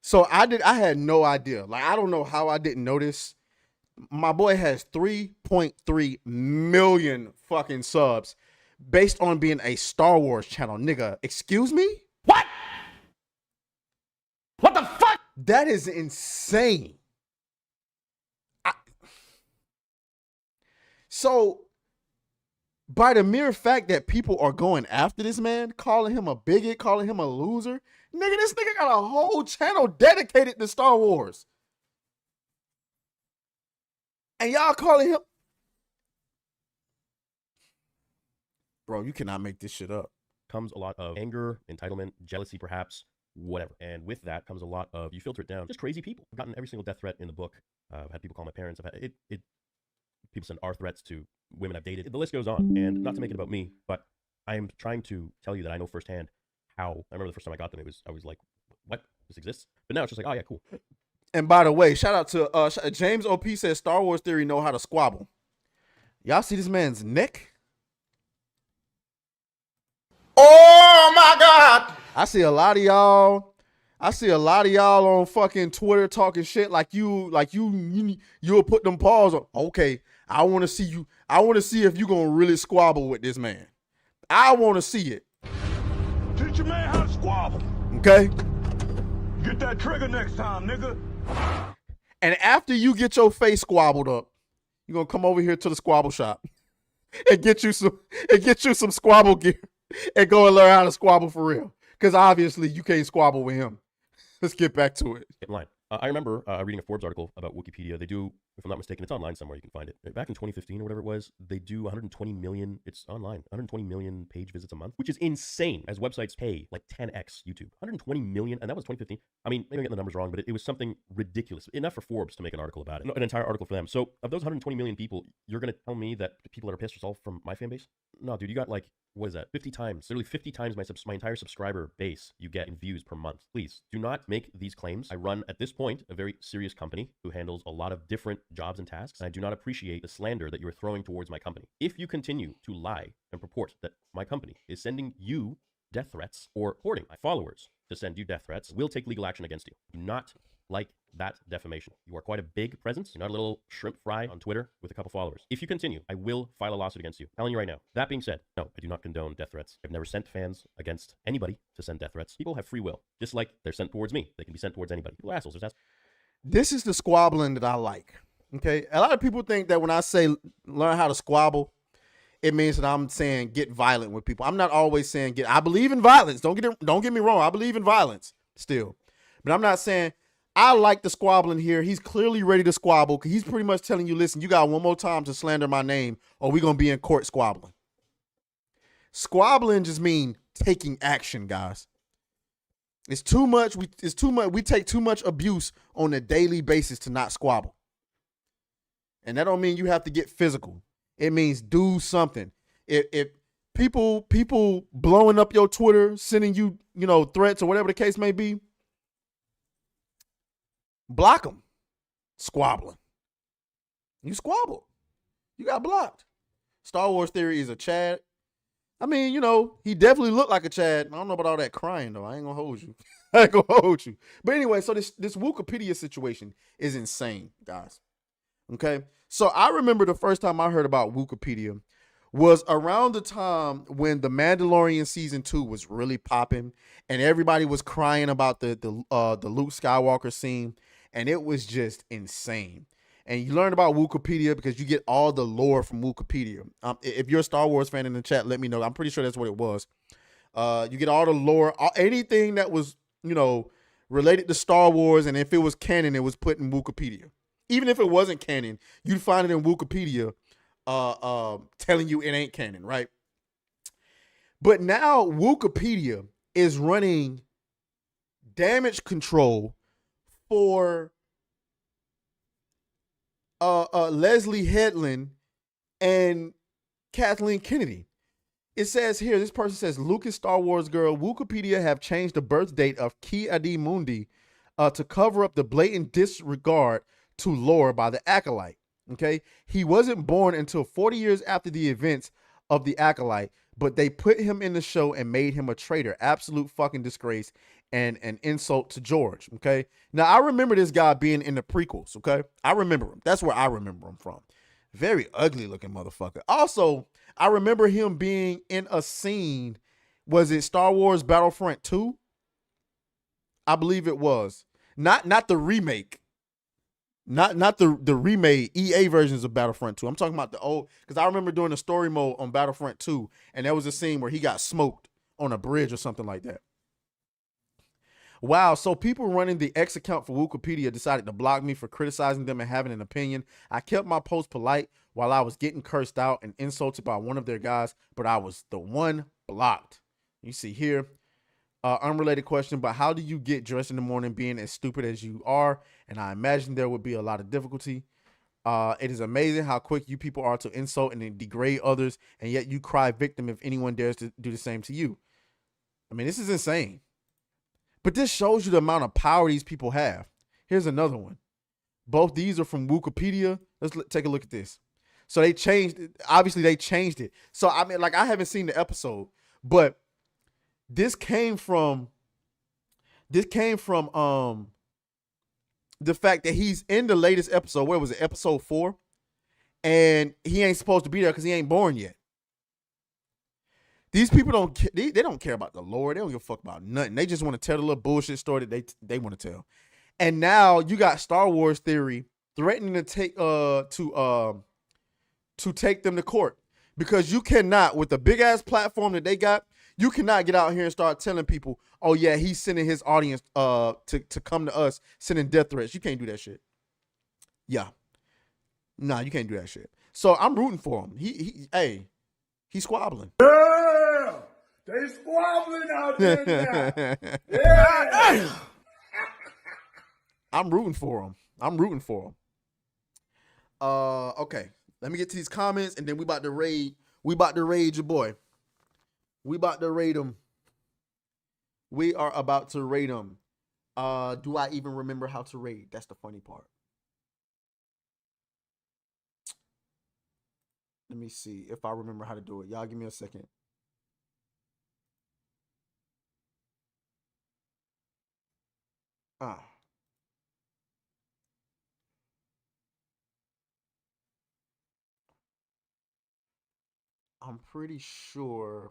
So I had no idea. Like, I don't know how I didn't notice My boy has 3.3 million fucking subs based on being a Star Wars channel. Nigga, excuse me? What? What the fuck? That is insane. So, by the mere fact that people are going after this man, calling him a bigot, calling him a loser, nigga, this nigga got a whole channel dedicated to Star Wars. And y'all calling him... Bro, you cannot make this shit up. Comes a lot of anger, entitlement, jealousy, perhaps, whatever. And with that comes a lot of, you filter it down, just crazy people. I've gotten every single death threat in the book. I've had people call my parents. I've had people send our threats to women I've dated. The list goes on. And not to make it about me, but I am trying to tell you that I know firsthand how. I remember the first time I got them, I was like, what? This exists? But now it's just like, oh yeah, cool. And by the way, shout out to James OP says Star Wars Theory know how to squabble. Y'all see this man's neck? Oh my God! I see a lot of y'all on fucking Twitter talking shit like you'll put them paws on. Okay, I want to see you. I want to see if you gonna really squabble with this man. I want to see it. Teach your man how to squabble. Okay. Get that trigger next time, nigga. And after you get your face squabbled up, you're gonna come over here to the squabble shop and get you some squabble gear and go and learn how to squabble for real. Because obviously you can't squabble with him. Let's get back to it. Get in line. I remember reading a Forbes article about Wikipedia. They do, if I'm not mistaken, it's online somewhere, you can find it. Back in 2015 or whatever it was, they do 120 million, it's online, 120 million page visits a month, which is insane, as websites pay like 10x YouTube. 120 million, and that was 2015. I mean, maybe I'm getting the numbers wrong, but it was something ridiculous. Enough for Forbes to make an article about it. An entire article for them. So of those 120 million people, you're going to tell me that people that are pissed are all from my fan base? No, dude, you got like, what is that? 50 times, literally 50 times my entire subscriber base you get in views per month. Please do not make these claims. I run at this point a very serious company who handles a lot of different jobs and tasks, and I do not appreciate the slander that you are throwing towards my company. If you continue to lie and purport that my company is sending you death threats or reporting my followers to send you death threats, we'll take legal action against you. Do not like that defamation. You are quite a big presence. You're not a little shrimp fry on Twitter with a couple followers. If you continue, I will file a lawsuit against you. I'm telling you right now. That being said, no, I do not condone death threats. I've never sent fans against anybody to send death threats. People have free will. Just like they're sent towards me. They can be sent towards anybody. People are assholes. There's assholes. This is the squabbling that I like. Okay? A lot of people think that when I say learn how to squabble, it means that I'm saying get violent with people. I'm not always saying I believe in violence. Don't get me wrong. I believe in violence still. But I'm not saying I like the squabbling here. He's clearly ready to squabble because he's pretty much telling you, listen, you got one more time to slander my name or we're going to be in court squabbling. Squabbling just means taking action, guys. It's too much. We take too much abuse on a daily basis to not squabble. And that don't mean you have to get physical. It means do something. If people blowing up your Twitter, sending you, threats or whatever the case may be, block them. Squabbling. You squabbled. You got blocked. Star Wars Theory is a Chad. I mean, he definitely looked like a Chad. I don't know about all that crying, though. I ain't going to hold you. But anyway, so this Wikipedia situation is insane, guys. Okay? So I remember the first time I heard about Wikipedia was around the time when The Mandalorian Season 2 was really popping and everybody was crying about the Luke Skywalker scene, and it was just insane. And you learn about Wikipedia because you get all the lore from Wikipedia. If you're a Star Wars fan in the chat, let me know. I'm pretty sure that's what it was. You get all the lore, anything that was, related to Star Wars, and if it was canon, it was put in Wikipedia. Even if it wasn't canon, you'd find it in Wikipedia telling you it ain't canon, right? But now Wikipedia is running damage control for Leslie Headland and Kathleen Kennedy. It says here, this person says, Lucas Star Wars girl, Wikipedia have changed the birth date of Ki-Adi-Mundi to cover up the blatant disregard to lore by the Acolyte. Okay, he wasn't born until 40 years after the events of the Acolyte, but they put him in the show and made him a traitor. Absolute fucking disgrace. and an insult to George. Okay. Now I remember this guy being in the prequels. Okay. I remember him. That's where I remember him from. Very ugly looking motherfucker. Also, I remember him being in a scene. Was it Star Wars Battlefront 2? I believe it was. Not the remake. Not the remade EA versions of Battlefront 2. I'm talking about the old, because I remember doing the story mode on Battlefront 2, and there was a scene where he got smoked on a bridge or something like that. Wow, so people running the X account for Wikipedia decided to block me for criticizing them and having an opinion. I kept my post polite while I was getting cursed out and insulted by one of their guys, but I was the one blocked. You see here, unrelated question, but how do you get dressed in the morning being as stupid as you are? And I imagine there would be a lot of difficulty. It is amazing how quick you people are to insult and then degrade others, and yet you cry victim if anyone dares to do the same to you. I mean, this is insane. But this shows you the amount of power these people have. Here's another one. Both these are from Wikipedia. Let's take a look at this. So they changed it. Obviously, they changed it. So, I mean, like, I haven't seen the episode, but this came from the fact that he's in the latest episode. Where was it? Episode 4. And he ain't supposed to be there because he ain't born yet. These people they don't care about the lore. They don't give a fuck about nothing. They just want to tell the little bullshit story that they want to tell. And now you got Star Wars Theory threatening to take them to court, because you cannot, with the big ass platform that they got, you cannot get out here and start telling people, oh yeah, he's sending his audience to come to us, sending death threats. You can't do that shit. Yeah. Nah, you can't do that shit. So I'm rooting for him. He's squabbling. Yeah, they squabbling out there now. Yeah. I'm rooting for him. Okay. Let me get to these comments, and then we about to raid your boy. We about to raid him. We are about to raid him. Do I even remember how to raid? That's the funny part. Let me see if I remember how to do it. Y'all give me a second. I'm pretty sure.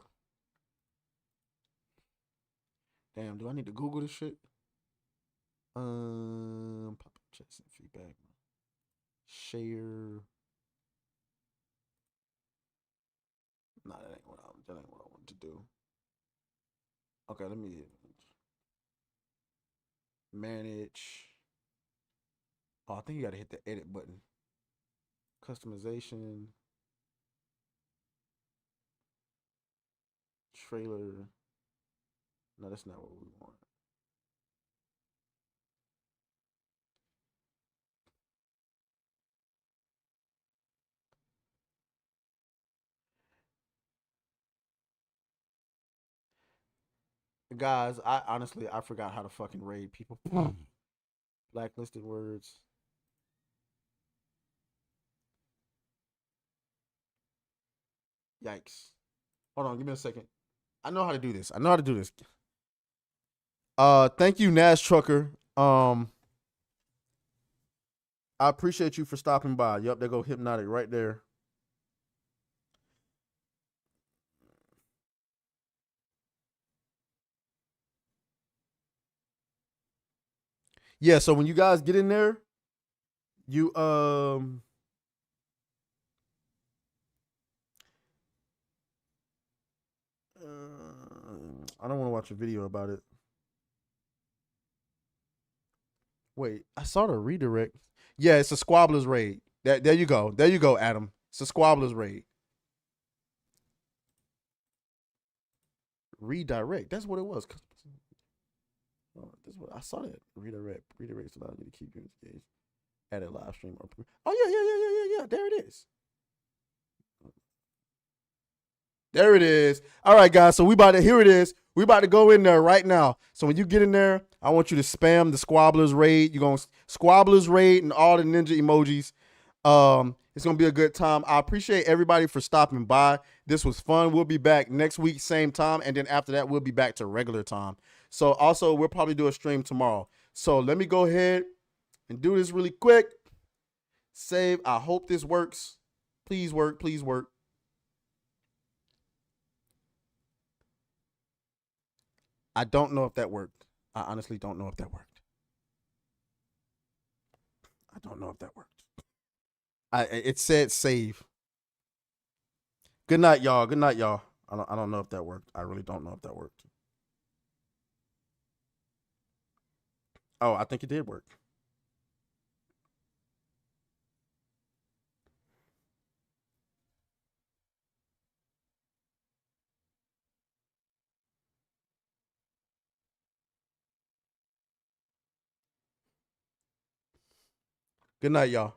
Damn, do I need to Google this shit? Pop up chats and feedback. Share. Nah, that ain't what I want to do. Okay, let me manage. Oh, I think you gotta hit the edit button. Customization. Trailer. No, that's not what we want. Guys, I honestly forgot how to fucking raid people. Blacklisted words. Yikes. Hold on, give me a second. I know how to do this. Thank you, Nash Trucker. I appreciate you for stopping by. Yup, there go Hypnotic right there. Yeah, so when you guys get in there, you I don't want to watch a video about it. Wait, I saw the redirect. Yeah, it's a Squabblers raid. There you go. There you go, Adam. It's a Squabblers raid. Redirect. That's what it was. That's what I saw. That redirect. Redirects allow you to keep you engaged. Added live stream. Oh yeah. There it is. There it is. All right, guys. So here it is. We about to go in there right now. So when you get in there, I want you to spam the Squabblers raid. You're going to Squabblers raid and all the ninja emojis. It's going to be a good time. I appreciate everybody for stopping by. This was fun. We'll be back next week, same time. And then after that, we'll be back to regular time. So also we'll probably do a stream tomorrow. So let me go ahead and do this really quick. Save. I hope this works. Please work. Please work. I don't know if that worked. I honestly don't know if that worked. I don't know if that worked. It said save. Good night, y'all. Good night, y'all. I don't know if that worked. I really don't know if that worked. Oh, I think it did work. Good night, y'all.